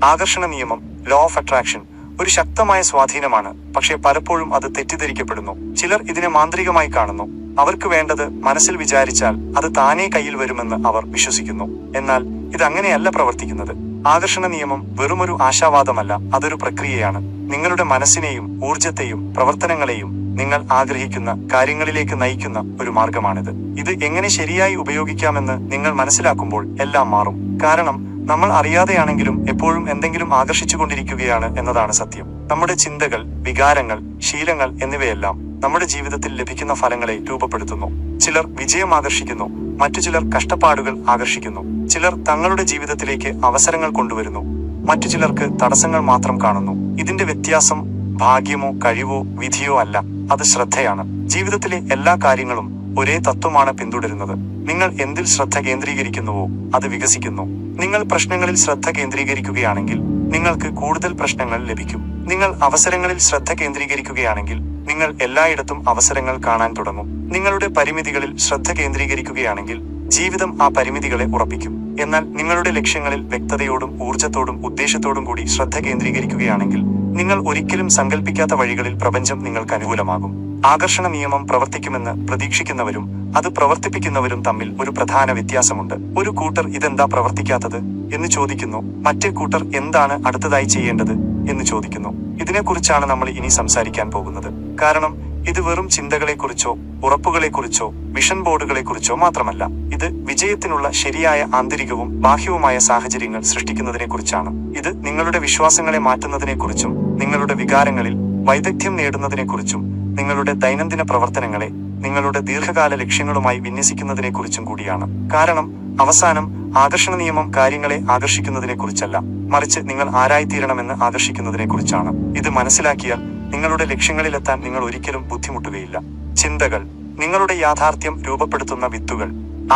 ആകർഷണ നിയമം, law of attraction ഒരു ശക്തമായ സ്വാധീനമാണ്, പക്ഷേ പലപ്പോഴും അത് തെറ്റിദ്ധരിക്കപ്പെടുന്നു. ചിലർ ഇതിനെ മാന്ത്രികമായി കാണുന്നു. അവർക്ക് വേണ്ടത് മനസ്സിൽ വിചാരിച്ചാൽ അത് താനേ കയ്യിൽ വരുമെന്ന് അവർ വിശ്വസിക്കുന്നു. എന്നാൽ ഇതങ്ങനെയല്ല പ്രവർത്തിക്കുന്നത്. ആകർഷണ നിയമം വെറുമൊരു ആശാവാദമല്ല, അതൊരു പ്രക്രിയയാണ്. നിങ്ങളുടെ മനസ്സിനെയും ഊർജത്തെയും പ്രവർത്തനങ്ങളെയും നിങ്ങൾ ആഗ്രഹിക്കുന്ന കാര്യങ്ങളിലേക്ക് നയിക്കുന്ന ഒരു മാർഗമാണിത്. ഇത് എങ്ങനെ ശരിയായി ഉപയോഗിക്കാമെന്ന് നിങ്ങൾ മനസ്സിലാക്കുമ്പോൾ എല്ലാം മാറും. കാരണം നമ്മൾ അറിയാതെയാണെങ്കിലും എപ്പോഴും എന്തെങ്കിലും ആകർഷിച്ചുകൊണ്ടിരിക്കുകയാണ് എന്നതാണ് സത്യം. നമ്മുടെ ചിന്തകൾ, വികാരങ്ങൾ, ശീലങ്ങൾ എന്നിവയെല്ലാം നമ്മുടെ ജീവിതത്തിൽ ലഭിക്കുന്ന ഫലങ്ങളെ രൂപപ്പെടുത്തുന്നു. ചിലർ വിജയം ആകർഷിക്കുന്നു, മറ്റു ചിലർ കഷ്ടപ്പാടുകൾ ആകർഷിക്കുന്നു. ചിലർ തങ്ങളുടെ ജീവിതത്തിലേക്ക് അവസരങ്ങൾ കൊണ്ടുവരുന്നു, മറ്റു ചിലർക്ക് തടസ്സങ്ങൾ മാത്രം കാണുന്നു. ഇതിന്റെ വ്യത്യാസം ഭാഗ്യമോ കഴിവോ വിധിയോ അല്ല, അത് ശ്രദ്ധയാണ്. ജീവിതത്തിലെ എല്ലാ കാര്യങ്ങളും ഒരേ തത്വമാണ് പിന്തുടരുന്നത്. നിങ്ങൾ എന്തിൽ ശ്രദ്ധ കേന്ദ്രീകരിക്കുന്നുവോ അത് വികസിക്കുന്നു. നിങ്ങൾ പ്രശ്നങ്ങളിൽ ശ്രദ്ധ കേന്ദ്രീകരിക്കുകയാണെങ്കിൽ നിങ്ങൾക്ക് കൂടുതൽ പ്രശ്നങ്ങൾ ലഭിക്കും. നിങ്ങൾ അവസരങ്ങളിൽ ശ്രദ്ധ കേന്ദ്രീകരിക്കുകയാണെങ്കിൽ നിങ്ങൾ എല്ലായിടത്തും അവസരങ്ങൾ കാണാൻ തുടങ്ങും. നിങ്ങളുടെ പരിമിതികളിൽ ശ്രദ്ധ കേന്ദ്രീകരിക്കുകയാണെങ്കിൽ ജീവിതം ആ പരിമിതികളെ ഉറപ്പിക്കും. എന്നാൽ നിങ്ങളുടെ ലക്ഷ്യങ്ങളിൽ വ്യക്തതയോടും ഊർജത്തോടും ഉദ്ദേശത്തോടും കൂടി ശ്രദ്ധ കേന്ദ്രീകരിക്കുകയാണെങ്കിൽ നിങ്ങൾ ഒരിക്കലും സങ്കല്പിക്കാത്ത വഴികളിൽ പ്രപഞ്ചം നിങ്ങൾക്ക് അനുകൂലമാകും. ആകർഷണ നിയമം പ്രവർത്തിക്കുമെന്ന് പ്രതീക്ഷിക്കുന്നവരും അത് പ്രവർത്തിപ്പിക്കുന്നവരും തമ്മിൽ ഒരു പ്രധാന വ്യത്യാസമുണ്ട്. ഒരു കൂട്ടർ ഇതെന്താ പ്രവർത്തിക്കാത്തത് എന്ന് ചോദിക്കുന്നു, മറ്റേ കൂട്ടർ എന്താണ് അടുത്തതായി ചെയ്യേണ്ടത് എന്ന് ചോദിക്കുന്നു. ഇതിനെക്കുറിച്ചാണ് നമ്മൾ ഇനി സംസാരിക്കാൻ പോകുന്നത്. കാരണം ഇത് വെറും ചിന്തകളെക്കുറിച്ചോ ഉറപ്പുകളെക്കുറിച്ചോ വിഷൻ ബോർഡുകളെക്കുറിച്ചോ മാത്രമല്ല. ഇത് വിജയത്തിനുള്ള ശരിയായ ആന്തരികവും ബാഹ്യവുമായ സാഹചര്യങ്ങൾ സൃഷ്ടിക്കുന്നതിനെക്കുറിച്ചാണ്. ഇത് നിങ്ങളുടെ വിശ്വാസങ്ങളെ മാറ്റുന്നതിനെക്കുറിച്ചും നിങ്ങളുടെ വികാരങ്ങളിൽ വൈദഗ്ധ്യം നേടുന്നതിനെക്കുറിച്ചും നിങ്ങളുടെ ദൈനംദിന പ്രവർത്തനങ്ങളെ നിങ്ങളുടെ ദീർഘകാല ലക്ഷ്യങ്ങളുമായി വിന്യസിക്കുന്നതിനെക്കുറിച്ചും കൂടിയാണ്. കാരണം അവസാനം ആകർഷണ നിയമം കാര്യങ്ങളെ ആകർഷിക്കുന്നതിനെക്കുറിച്ചല്ല, മറിച്ച് നിങ്ങൾ ആരായിത്തീരണമെന്ന് ആകർഷിക്കുന്നതിനെക്കുറിച്ചാണ്. ഇത് മനസ്സിലാക്കിയാൽ നിങ്ങളുടെ ലക്ഷ്യങ്ങളിലെത്താൻ നിങ്ങൾ ഒരിക്കലും ബുദ്ധിമുട്ടുകയില്ല. ചിന്തകൾ നിങ്ങളുടെ യാഥാർത്ഥ്യം രൂപപ്പെടുത്തുന്ന വിത്തുകൾ.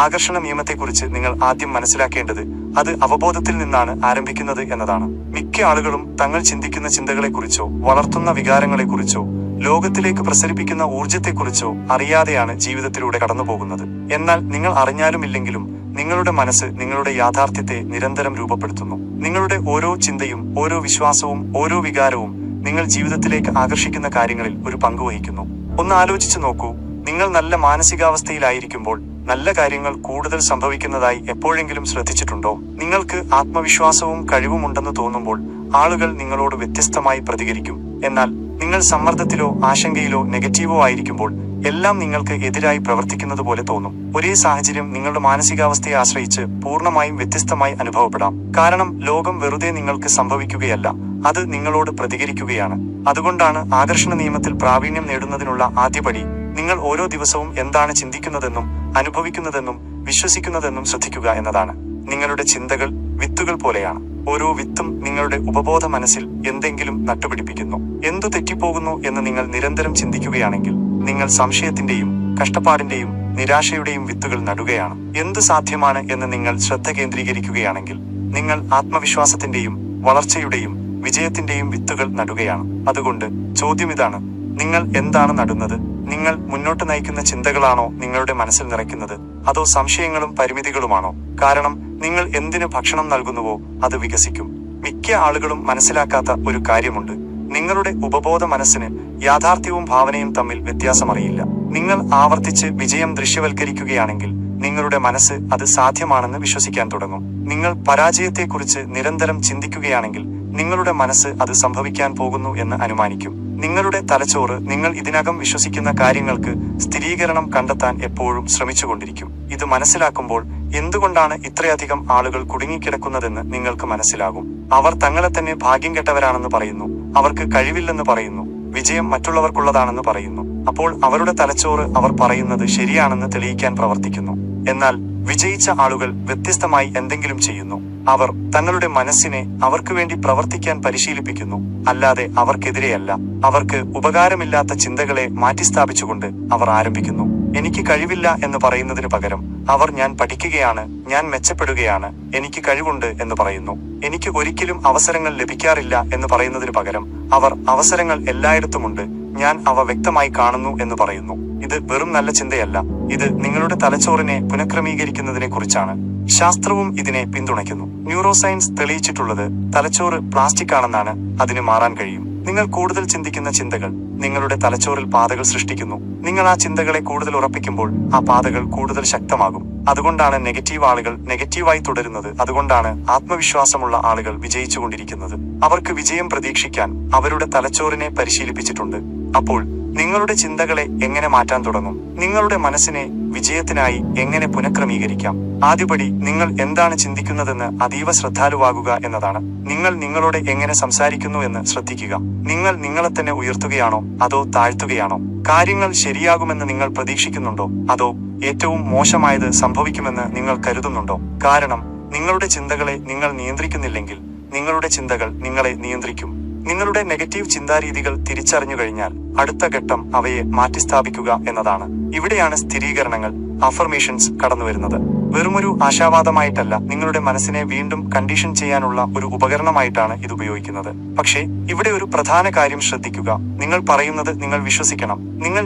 ആകർഷണ നിയമത്തെക്കുറിച്ച് നിങ്ങൾ ആദ്യം മനസ്സിലാക്കേണ്ടത് അത് അവബോധത്തിൽ നിന്നാണ് ആരംഭിക്കുന്നത് എന്നതാണ്. മിക്ക ആളുകളും തങ്ങൾ ചിന്തിക്കുന്ന ചിന്തകളെക്കുറിച്ചോ വളർത്തുന്ന വികാരങ്ങളെക്കുറിച്ചോ ലോകത്തിലേക്ക് പ്രസരിപ്പിക്കുന്ന ഊർജത്തെക്കുറിച്ചോ അറിയാതെയാണ് ജീവിതത്തിലൂടെ കടന്നുപോകുന്നത്. എന്നാൽ നിങ്ങൾ അറിഞ്ഞാലും ഇല്ലെങ്കിലും നിങ്ങളുടെ മനസ്സ് നിങ്ങളുടെ യാഥാർത്ഥ്യത്തെ നിരന്തരം രൂപപ്പെടുത്തുന്നു. നിങ്ങളുടെ ഓരോ ചിന്തയും ഓരോ വിശ്വാസവും ഓരോ വികാരവും നിങ്ങൾ ജീവിതത്തിലേക്ക് ആകർഷിക്കുന്ന കാര്യങ്ങളിൽ ഒരു പങ്ക് വഹിക്കുന്നു. ഒന്ന് ആലോചിച്ചു നോക്കൂ, നിങ്ങൾ നല്ല മാനസികാവസ്ഥയിലായിരിക്കുമ്പോൾ നല്ല കാര്യങ്ങൾ കൂടുതൽ സംഭവിക്കുന്നതായി എപ്പോഴെങ്കിലും ശ്രദ്ധിച്ചിട്ടുണ്ടോ? നിങ്ങൾക്ക് ആത്മവിശ്വാസവും കഴിവുമുണ്ടെന്ന് തോന്നുമ്പോൾ ആളുകൾ നിങ്ങളോട് വ്യത്യസ്തമായി പ്രതികരിക്കും. എന്നാൽ നിങ്ങൾ സമ്മർദ്ദത്തിലോ ആശങ്കയിലോ നെഗറ്റീവോ ആയിരിക്കുമ്പോൾ എല്ലാം നിങ്ങൾക്ക് എതിരായി പ്രവർത്തിക്കുന്നത് പോലെ തോന്നും. ഒരേ സാഹചര്യം നിങ്ങളുടെ മാനസികാവസ്ഥയെ ആശ്രയിച്ച് പൂർണ്ണമായും വ്യത്യസ്തമായി അനുഭവപ്പെടാം. കാരണം ലോകം വെറുതെ നിങ്ങൾക്ക് സംഭവിക്കുകയല്ല, അത് നിങ്ങളോട് പ്രതികരിക്കുകയാണ്. അതുകൊണ്ടാണ് ആകർഷണ നിയമത്തിൽ പ്രാവീണ്യം നേടുന്നതിനുള്ള ആദ്യപടി നിങ്ങൾ ഓരോ ദിവസവും എന്താണ് ചിന്തിക്കുന്നതെന്നും അനുഭവിക്കുന്നതെന്നും വിശ്വസിക്കുന്നതെന്നും ശ്രദ്ധിക്കുക എന്നതാണ്. നിങ്ങളുടെ ചിന്തകൾ വിത്തുകൾ പോലെയാണ്. ഓരോ വിത്തും നിങ്ങളുടെ ഉപബോധ മനസ്സിൽ എന്തെങ്കിലും നട്ടുപിടിപ്പിക്കുന്നു. എന്തു തെറ്റിപ്പോകുന്നു എന്ന് നിങ്ങൾ നിരന്തരം ചിന്തിക്കുകയാണെങ്കിൽ നിങ്ങൾ സംശയത്തിന്റെയും കഷ്ടപ്പാടിന്റെയും നിരാശയുടെയും വിത്തുകൾ നടുകയാണ്. എന്തു സാധ്യമാണ് എന്ന് നിങ്ങൾ ശ്രദ്ധ കേന്ദ്രീകരിക്കുകയാണെങ്കിൽ നിങ്ങൾ ആത്മവിശ്വാസത്തിന്റെയും വളർച്ചയുടെയും വിജയത്തിന്റെയും വിത്തുകൾ നടുകയാണ്. അതുകൊണ്ട് ചോദ്യം ഇതാണ്, നിങ്ങൾ എന്താണ് നടുന്നത്? നിങ്ങൾ മുന്നോട്ട് നയിക്കുന്ന ചിന്തകളാണോ നിങ്ങളുടെ മനസ്സിൽ നിറയ്ക്കുന്നത്, അതോ സംശയങ്ങളും പരിമിതികളുമാണോ? കാരണം നിങ്ങൾ എന്തിന് ഭക്ഷണം നൽകുന്നുവോ അത് വികസിക്കും. മിക്ക ആളുകളും മനസ്സിലാക്കാത്ത ഒരു കാര്യമുണ്ട്, നിങ്ങളുടെ ഉപബോധ മനസ്സിന് യാഥാർത്ഥ്യവും ഭാവനയും തമ്മിൽ വ്യത്യാസമറിയില്ല. നിങ്ങൾ ആവർത്തിച്ച് വിജയം ദൃശ്യവൽക്കരിക്കുകയാണെങ്കിൽ നിങ്ങളുടെ മനസ്സ് അത് സാധ്യമാണെന്ന് വിശ്വസിക്കാൻ തുടങ്ങും. നിങ്ങൾ പരാജയത്തെക്കുറിച്ച് നിരന്തരം ചിന്തിക്കുകയാണെങ്കിൽ നിങ്ങളുടെ മനസ്സ് അത് സംഭവിക്കാൻ പോകുന്നു എന്ന് അനുമാനിക്കും. നിങ്ങളുടെ തലച്ചോറ് നിങ്ങൾ ഇതിനകം വിശ്വസിക്കുന്ന കാര്യങ്ങൾക്ക് സ്ഥിരീകരണം കണ്ടെത്താൻ എപ്പോഴും ശ്രമിച്ചുകൊണ്ടിരിക്കും. ഇത് മനസ്സിലാക്കുമ്പോൾ എന്തുകൊണ്ടാണ് ഇത്രയധികം ആളുകൾ കുടുങ്ങിക്കിടക്കുന്നതെന്ന് നിങ്ങൾക്ക് മനസ്സിലാകും. അവർ തങ്ങളെ തന്നെ ഭാഗ്യം കെട്ടവരാണെന്ന് പറയുന്നു, അവർക്ക് കഴിവില്ലെന്ന് പറയുന്നു, വിജയം മറ്റുള്ളവർക്കുള്ളതാണെന്ന് പറയുന്നു. അപ്പോൾ അവരുടെ തലച്ചോറ് അവർ പറയുന്നത് ശരിയാണെന്ന് തെളിയിക്കാൻ പ്രവർത്തിക്കുന്നു. എന്നാൽ വിജയിച്ച ആളുകൾ വ്യത്യസ്തമായി എന്തെങ്കിലും ചെയ്യുന്നു. അവർ തങ്ങളുടെ മനസ്സിനെ അവർക്ക് വേണ്ടി പ്രവർത്തിക്കാൻ പരിശീലിപ്പിക്കുന്നു, അല്ലാതെ അവർക്കെതിരെയല്ല. അവർക്ക് ഉപകാരമില്ലാത്ത ചിന്തകളെ മാറ്റിസ്ഥാപിച്ചുകൊണ്ട് അവർ ആരംഭിക്കുന്നു. എനിക്ക് കഴിവില്ല എന്ന് പറയുന്നതിന് പകരം അവർ ഞാൻ പഠിക്കുകയാണ്, ഞാൻ മെച്ചപ്പെടുകയാണ്, എനിക്ക് കഴിവുണ്ട് എന്ന് പറയുന്നു. എനിക്ക് ഒരിക്കലും അവസരങ്ങൾ ലഭിക്കാറില്ല എന്ന് പറയുന്നതിന് പകരം അവർ അവസരങ്ങൾ എല്ലായിടത്തുമുണ്ട്, ഞാൻ അവ വ്യക്തമായി കാണുന്നു എന്ന് പറയുന്നു. ഇത് വെറും നല്ല ചിന്തയല്ല, ഇത് നിങ്ങളുടെ തലച്ചോറിനെ പുനഃക്രമീകരിക്കുന്നതിനെ കുറിച്ചാണ്. ശാസ്ത്രവും ഇതിനെ പിന്തുണയ്ക്കുന്നു. ന്യൂറോസയൻസ് തെളിയിച്ചിട്ടുള്ളത് തലച്ചോറ് പ്ലാസ്റ്റിക് ആണെന്നാണ്. അതിന് മാറാൻ കഴിയും. നിങ്ങൾ കൂടുതൽ ചിന്തിക്കുന്ന ചിന്തകൾ നിങ്ങളുടെ തലച്ചോറിൽ പാതകൾ സൃഷ്ടിക്കുന്നു. നിങ്ങൾ ആ ചിന്തകളെ കൂടുതൽ ഉറപ്പിക്കുമ്പോൾ ആ പാതകൾ കൂടുതൽ ശക്തമാകും. അതുകൊണ്ടാണ് നെഗറ്റീവ് ആളുകൾ നെഗറ്റീവായി തുടരുന്നത്. അതുകൊണ്ടാണ് ആത്മവിശ്വാസമുള്ള ആളുകൾ വിജയിച്ചുകൊണ്ടിരിക്കുന്നത്. അവർക്ക് വിജയം പ്രതീക്ഷിക്കാൻ അവരുടെ തലച്ചോറിനെ പരിശീലിപ്പിച്ചിട്ടുണ്ട്. അപ്പോൾ നിങ്ങളുടെ ചിന്തകളെ എങ്ങനെ മാറ്റാൻ തുടങ്ങും? നിങ്ങളുടെ മനസ്സിനെ വിജയത്തിനായി എങ്ങനെ പുനഃക്രമീകരിക്കാം? ആദ്യപടി നിങ്ങൾ എന്താണ് ചിന്തിക്കുന്നതെന്ന് അതീവ ശ്രദ്ധാലുവാകുക എന്നതാണ്. നിങ്ങൾ നിങ്ങളോട് എങ്ങനെ സംസാരിക്കുന്നു എന്ന് ശ്രദ്ധിക്കുക. നിങ്ങൾ നിങ്ങളെ തന്നെ ഉയർത്തുകയാണോ അതോ താഴ്ത്തുകയാണോ? കാര്യങ്ങൾ ശരിയാകുമെന്ന് നിങ്ങൾ പ്രതീക്ഷിക്കുന്നുണ്ടോ അതോ ഏറ്റവും മോശമായത് സംഭവിക്കുമെന്ന് നിങ്ങൾ കരുതുന്നുണ്ടോ? കാരണം നിങ്ങളുടെ ചിന്തകളെ നിങ്ങൾ നിയന്ത്രിക്കുന്നില്ലെങ്കിൽ നിങ്ങളുടെ ചിന്തകൾ നിങ്ങളെ നിയന്ത്രിക്കും. നിങ്ങളുടെ നെഗറ്റീവ് ചിന്താരീതികൾ തിരിച്ചറിഞ്ഞു കഴിഞ്ഞാൽ അടുത്ത ഘട്ടം അവയെ മാറ്റിസ്ഥാപിക്കുക എന്നതാണ്. ഇവിടെയാണ് സ്ഥിരീകരണങ്ങൾ, അഫർമേഷൻസ് കടന്നുവരുന്നത്. വെറുമൊരു ആശാവാദമായിട്ടല്ല, നിങ്ങളുടെ മനസ്സിനെ വീണ്ടും കണ്ടീഷൻ ചെയ്യാനുള്ള ഒരു ഉപകരണമായിട്ടാണ് ഇത് ഉപയോഗിക്കുന്നത്. പക്ഷേ ഇവിടെ ഒരു പ്രധാന കാര്യം ശ്രദ്ധിക്കുക. നിങ്ങൾ പറയുന്നത് നിങ്ങൾ വിശ്വസിക്കണം.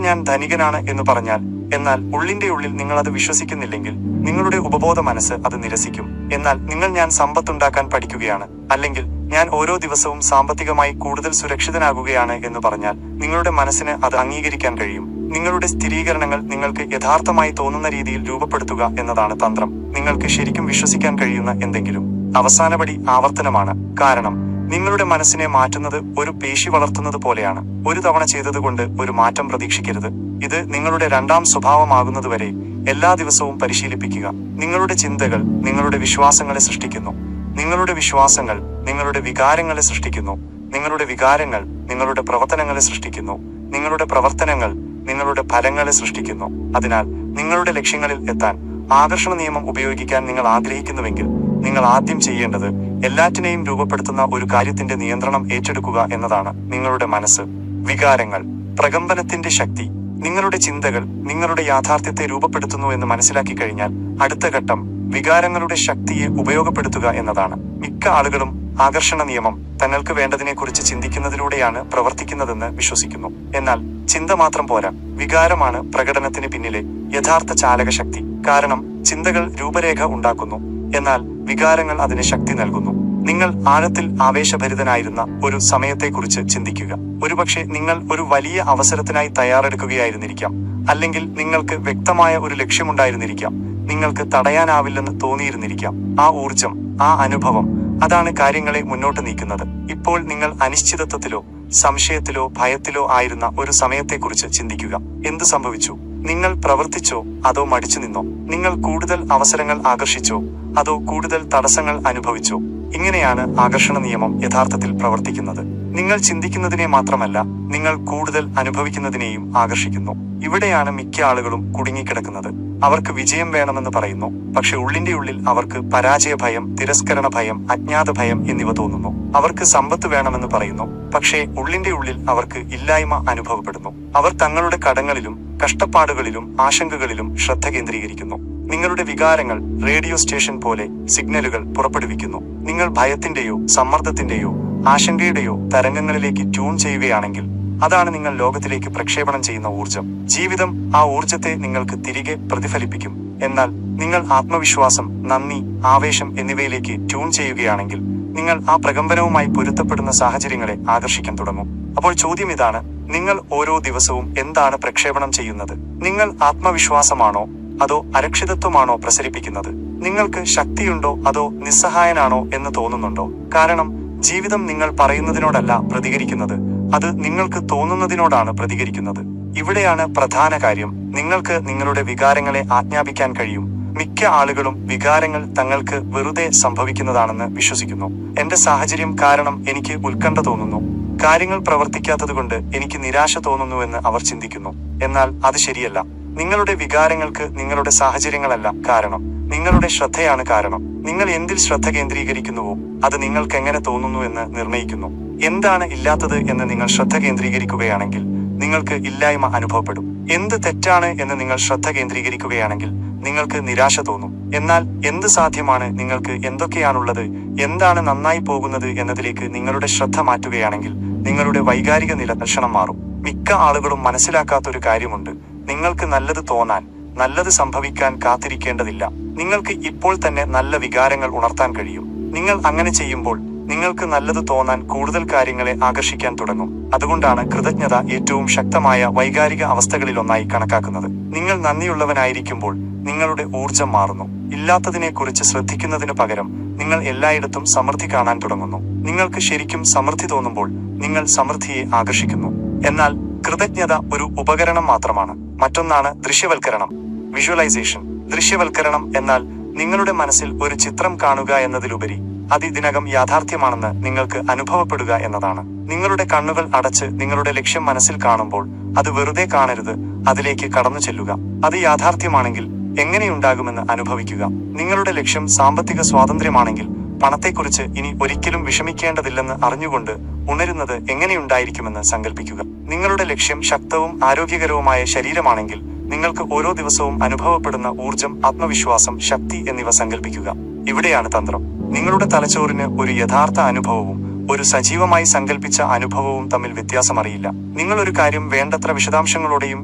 ഞാൻ ധനികനാണ് എന്ന് പറഞ്ഞാൽ, എന്നാൽ ഉള്ളിന്റെ ഉള്ളിൽ നിങ്ങൾ അത് വിശ്വസിക്കുന്നില്ലെങ്കിൽ നിങ്ങളുടെ ഉപബോധ മനസ്സ് അത് നിരസിക്കും. എന്നാൽ ഞാൻ സമ്പത്തുണ്ടാക്കാൻ പഠിക്കുകയാണ്, അല്ലെങ്കിൽ ഞാൻ ഓരോ ദിവസവും സാമ്പത്തികമായി കൂടുതൽ സുരക്ഷിതനാകുകയാണ് എന്ന് പറഞ്ഞാൽ നിങ്ങളുടെ മനസ്സിന് അത് അംഗീകരിക്കാൻ കഴിയും. നിങ്ങളുടെ സ്ഥിരീകരണങ്ങൾ നിങ്ങൾക്ക് യഥാർത്ഥമായി തോന്നുന്ന രീതിയിൽ രൂപപ്പെടുത്തുക എന്നതാണ് തന്ത്രം. നിങ്ങൾക്ക് ശരിക്കും വിശ്വസിക്കാൻ കഴിയുന്ന എന്തെങ്കിലും. അവസാനപടി ആവർത്തനമാണ്. കാരണം നിങ്ങളുടെ മനസ്സിനെ മാറ്റുന്നത് ഒരു പേശി വളർത്തുന്നത് പോലെയാണ്. ഒരു തവണ ചെയ്തതുകൊണ്ട് ഒരു മാറ്റം പ്രതീക്ഷിക്കരുത്. ഇത് നിങ്ങളുടെ രണ്ടാം സ്വഭാവമാകുന്നതുവരെ എല്ലാ ദിവസവും പരിശീലിപ്പിക്കുക. നിങ്ങളുടെ ചിന്തകൾ നിങ്ങളുടെ വിശ്വാസങ്ങളെ സൃഷ്ടിക്കുന്നു. നിങ്ങളുടെ വിശ്വാസങ്ങൾ നിങ്ങളുടെ വികാരങ്ങളെ സൃഷ്ടിക്കുന്നു. നിങ്ങളുടെ വികാരങ്ങൾ നിങ്ങളുടെ പ്രവർത്തനങ്ങളെ സൃഷ്ടിക്കുന്നു. നിങ്ങളുടെ പ്രവർത്തനങ്ങൾ നിങ്ങളുടെ ഫലങ്ങളെ സൃഷ്ടിക്കുന്നു. അതിനാൽ നിങ്ങളുടെ ലക്ഷ്യങ്ങളിൽ എത്താൻ ആകർഷണ നിയമം ഉപയോഗിക്കാൻ നിങ്ങൾ ആഗ്രഹിക്കുന്നുവെങ്കിൽ നിങ്ങൾ ആദ്യം ചെയ്യേണ്ടത് എല്ലാറ്റിനെയും രൂപപ്പെടുത്തുന്ന ഒരു കാര്യത്തിന്റെ നിയന്ത്രണം ഏറ്റെടുക്കുക എന്നതാണ്. നിങ്ങളുടെ മനസ്സ്, വികാരങ്ങൾ, പ്രകമ്പനത്തിന്റെ ശക്തി. നിങ്ങളുടെ ചിന്തകൾ നിങ്ങളുടെ യാഥാർത്ഥ്യത്തെ രൂപപ്പെടുത്തുന്നു എന്ന് മനസ്സിലാക്കി കഴിഞ്ഞാൽ അടുത്ത ഘട്ടം വികാരങ്ങളുടെ ശക്തിയെ ഉപയോഗപ്പെടുത്തുക എന്നതാണ്. മിക്ക ആളുകളും ആകർഷണ നിയമം തങ്ങൾക്ക് വേണ്ടതിനെക്കുറിച്ച് ചിന്തിക്കുന്നതിലൂടെയാണ് പ്രവർത്തിക്കുന്നതെന്ന് വിശ്വസിക്കുന്നു. എന്നാൽ ചിന്ത മാത്രം പോരാ, വികാരമാണ് പ്രകടനത്തിന് പിന്നിലെ യഥാർത്ഥ ചാലകശക്തി. കാരണം ചിന്തകൾ രൂപരേഖ ഉണ്ടാക്കുന്നു, എന്നാൽ വികാരങ്ങൾ അതിന് ശക്തി നൽകുന്നു. നിങ്ങൾ ആഴത്തിൽ ആവേശഭരിതനായിരുന്ന ഒരു സമയത്തെക്കുറിച്ച് ചിന്തിക്കുക. ഒരുപക്ഷെ നിങ്ങൾ ഒരു വലിയ അവസരത്തിനായി തയ്യാറെടുക്കുകയായിരുന്നിരിക്കാം, അല്ലെങ്കിൽ നിങ്ങൾക്ക് വ്യക്തമായ ഒരു ലക്ഷ്യമുണ്ടായിരുന്നിരിക്കാം. നിങ്ങൾക്ക് തടയാനാവില്ലെന്ന് തോന്നിയിരുന്നിരിക്കാം. ആ ഊർജം, ആ അനുഭവം, അതാണ് കാര്യങ്ങളെ മുന്നോട്ട് നീക്കുന്നത്. ഇപ്പോൾ നിങ്ങൾ അനിശ്ചിതത്വത്തിലോ സംശയത്തിലോ ഭയത്തിലോ ആയിരുന്ന ഒരു സമയത്തെക്കുറിച്ച് ചിന്തിക്കുക. എന്തു സംഭവിച്ചു? നിങ്ങൾ പ്രവർത്തിച്ചോ അതോ മടിച്ചു നിന്നോ? നിങ്ങൾ കൂടുതൽ അവസരങ്ങൾ ആകർഷിച്ചോ അതോ കൂടുതൽ തടസ്സങ്ങൾ അനുഭവിച്ചോ? ഇങ്ങനെയാണ് ആകർഷണ നിയമം യഥാർത്ഥത്തിൽ പ്രവർത്തിക്കുന്നത്. നിങ്ങൾ ചിന്തിക്കുന്നതിനെ മാത്രമല്ല, നിങ്ങൾ കൂടുതൽ അനുഭവിക്കുന്നതിനെയും ആകർഷിക്കുന്നു. ഇവിടെയാണ് മിക്ക ആളുകളും കുടുങ്ങിക്കിടക്കുന്നത്. അവർക്ക് വിജയം വേണമെന്ന് പറയുന്നു, പക്ഷെ ഉള്ളിന്റെ ഉള്ളിൽ അവർക്ക് പരാജയ ഭയം, തിരസ്കരണ ഭയം, അജ്ഞാത ഭയം എന്നിവ തോന്നുന്നു. അവർക്ക് സമ്പത്ത് വേണമെന്ന് പറയുന്നു, പക്ഷേ ഉള്ളിന്റെ ഉള്ളിൽ അവർക്ക് ഇല്ലായ്മ അനുഭവപ്പെടുന്നു. അവർ തങ്ങളുടെ കടങ്ങളിലും കഷ്ടപ്പാടുകളിലും ആശങ്കകളിലും ശ്രദ്ധ കേന്ദ്രീകരിക്കുന്നു. നിങ്ങളുടെ വികാരങ്ങൾ റേഡിയോ സ്റ്റേഷൻ പോലെ സിഗ്നലുകൾ പുറപ്പെടുവിക്കുന്നു. നിങ്ങൾ ഭയത്തിന്റെയോ സമ്മർദ്ദത്തിന്റെയോ ആശങ്കയുടെയോ തരംഗങ്ങളിലേക്ക് ട്യൂൺ ചെയ്യുകയാണെങ്കിൽ അതാണ് നിങ്ങൾ ലോകത്തിലേക്ക് പ്രക്ഷേപണം ചെയ്യുന്ന ഊർജം. ജീവിതം ആ ഊർജത്തെ നിങ്ങൾക്ക് തിരികെ പ്രതിഫലിപ്പിക്കും. എന്നാൽ നിങ്ങൾ ആത്മവിശ്വാസം, നന്ദി, ആവേശം എന്നിവയിലേക്ക് ട്യൂൺ ചെയ്യുകയാണെങ്കിൽ നിങ്ങൾ ആ പ്രകമ്പനവുമായി പൊരുത്തപ്പെടുന്ന സാഹചര്യങ്ങളെ ആകർഷിക്കാൻ തുടങ്ങും. അപ്പോൾ ചോദ്യം ഇതാണ്: നിങ്ങൾ ഓരോ ദിവസവും എന്താണ് പ്രക്ഷേപണം ചെയ്യുന്നത്? നിങ്ങൾ ആത്മവിശ്വാസമാണോ അതോ അരക്ഷിതത്വമാണോ പ്രസരിപ്പിക്കുന്നത്? നിങ്ങൾക്ക് ശക്തിയുണ്ടോ അതോ നിസ്സഹായനാണോ എന്ന് തോന്നുന്നുണ്ടോ? കാരണം ജീവിതം നിങ്ങൾ പറയുന്നതിനോടല്ല പ്രതികരിക്കുന്നത്, അത് നിങ്ങൾക്ക് തോന്നുന്നതിനോടാണ് പ്രതികരിക്കുന്നത്. ഇവിടെയാണ് പ്രധാന കാര്യം. നിങ്ങൾക്ക് നിങ്ങളുടെ വികാരങ്ങളെ ആജ്ഞാപിക്കാൻ കഴിയും. മിക്ക ആളുകളും വികാരങ്ങൾ തങ്ങൾക്ക് വെറുതെ സംഭവിക്കുന്നതാണെന്ന് വിശ്വസിക്കുന്നു. എന്റെ സാഹചര്യം കാരണം എനിക്ക് ഉത്കണ്ഠ തോന്നുന്നു, കാര്യങ്ങൾ പ്രവർത്തിക്കാത്തതുകൊണ്ട് എനിക്ക് നിരാശ തോന്നുന്നുവെന്ന് അവർ ചിന്തിക്കുന്നു. എന്നാൽ അത് ശരിയല്ല. നിങ്ങളുടെ വികാരങ്ങൾക്ക് നിങ്ങളുടെ സാഹചര്യങ്ങളല്ല കാരണം, നിങ്ങളുടെ ശ്രദ്ധയാണ് കാരണം. നിങ്ങൾ എന്തിൽ ശ്രദ്ധ കേന്ദ്രീകരിക്കുന്നുവോ അത് നിങ്ങൾക്ക് എങ്ങനെ തോന്നുന്നു എന്ന് നിർണ്ണയിക്കുന്നു. എന്താണ് ഇല്ലാത്തത് എന്ന് നിങ്ങൾ ശ്രദ്ധ കേന്ദ്രീകരിക്കുകയാണെങ്കിൽ നിങ്ങൾക്ക് ഇല്ലായ്മ അനുഭവപ്പെടും. എന്ത് തെറ്റാണ് എന്ന് നിങ്ങൾ ശ്രദ്ധ കേന്ദ്രീകരിക്കുകയാണെങ്കിൽ നിങ്ങൾക്ക് നിരാശ തോന്നും. എന്നാൽ എന്ത് സാധ്യമാണ്, നിങ്ങൾക്ക് എന്തൊക്കെയാണുള്ളത്, എന്താണ് നന്നായി പോകുന്നത് എന്നതിലേക്ക് നിങ്ങളുടെ ശ്രദ്ധ മാറ്റുകയാണെങ്കിൽ നിങ്ങളുടെ വൈകാരിക നില തൽക്ഷണം മാറും. മിക്ക ആളുകളും മനസ്സിലാക്കാത്തൊരു കാര്യമുണ്ട്: നിങ്ങൾക്ക് നല്ലത് തോന്നാൻ, നല്ലത് സംഭവിക്കാൻ കാത്തിരിക്കേണ്ടതില്ല. നിങ്ങൾക്ക് ഇപ്പോൾ തന്നെ നല്ല വികാരങ്ങൾ ഉണർത്താൻ കഴിയും. നിങ്ങൾ അങ്ങനെ ചെയ്യുമ്പോൾ നിങ്ങൾക്ക് നല്ലത് തോന്നാൻ കൂടുതൽ കാര്യങ്ങളെ ആകർഷിക്കാൻ തുടങ്ങും. അതുകൊണ്ടാണ് കൃതജ്ഞത ഏറ്റവും ശക്തമായ വൈകാരിക അവസ്ഥകളിലൊന്നായി കണക്കാക്കുന്നത്. നിങ്ങൾ നന്ദിയുള്ളവനായിരിക്കുമ്പോൾ നിങ്ങളുടെ ഊർജം മാറുന്നു. ഇല്ലാത്തതിനെക്കുറിച്ച് ശ്രദ്ധിക്കുന്നതിനു പകരം നിങ്ങൾ എല്ലായിടത്തും സമൃദ്ധി കാണാൻ തുടങ്ങുന്നു. നിങ്ങൾക്ക് ശരിക്കും സമൃദ്ധി തോന്നുമ്പോൾ നിങ്ങൾ സമൃദ്ധിയെ ആകർഷിക്കുന്നു. എന്നാൽ കൃതജ്ഞത ഒരു ഉപകരണം മാത്രമാണ്. മറ്റൊന്നാണ് ദൃശ്യവൽക്കരണം, വിഷ്വലൈസേഷൻ. ദൃശ്യവൽക്കരണം എന്നാൽ നിങ്ങളുടെ മനസ്സിൽ ഒരു ചിത്രം കാണുക എന്നതിലുപരി അത് ഇതിനകം യാഥാർത്ഥ്യമാണെന്ന് നിങ്ങൾക്ക് അനുഭവപ്പെടുക എന്നതാണ്. നിങ്ങളുടെ കണ്ണുകൾ അടച്ച് നിങ്ങളുടെ ലക്ഷ്യം മനസ്സിൽ കാണുമ്പോൾ അത് വെറുതെ കാണരുത്, അതിലേക്ക് കടന്നു ചെല്ലുക. അത് യാഥാർത്ഥ്യമാണെങ്കിൽ എങ്ങനെയുണ്ടാകുമെന്ന് അനുഭവിക്കുക. നിങ്ങളുടെ ലക്ഷ്യം സാമ്പത്തിക സ്വാതന്ത്ര്യമാണെങ്കിൽ പണത്തെക്കുറിച്ച് ഇനി ഒരിക്കലും വിഷമിക്കേണ്ടതില്ലെന്ന് അറിഞ്ഞുകൊണ്ട് ഉണരുന്നത് എങ്ങനെയുണ്ടായിരിക്കുമെന്ന് സങ്കല്പിക്കുക. നിങ്ങളുടെ ലക്ഷ്യം ശക്തവും ആരോഗ്യകരവുമായ ശരീരമാണെങ്കിൽ നിങ്ങൾക്ക് ഓരോ ദിവസവും അനുഭവപ്പെടുന്ന ഊർജം, ആത്മവിശ്വാസം, ശക്തി എന്നിവ സങ്കല്പിക്കുക. ഇവിടെയാണ് തന്ത്രം. നിങ്ങളുടെ തലച്ചോറിന് ഒരു യഥാർത്ഥ അനുഭവവും ഒരു സജീവമായി സങ്കല്പിച്ച അനുഭവവും തമ്മിൽ വ്യത്യാസമറിയില്ല. നിങ്ങൾ ഒരു കാര്യം വേണ്ടത്ര വിശദാംശങ്ങളോടെയും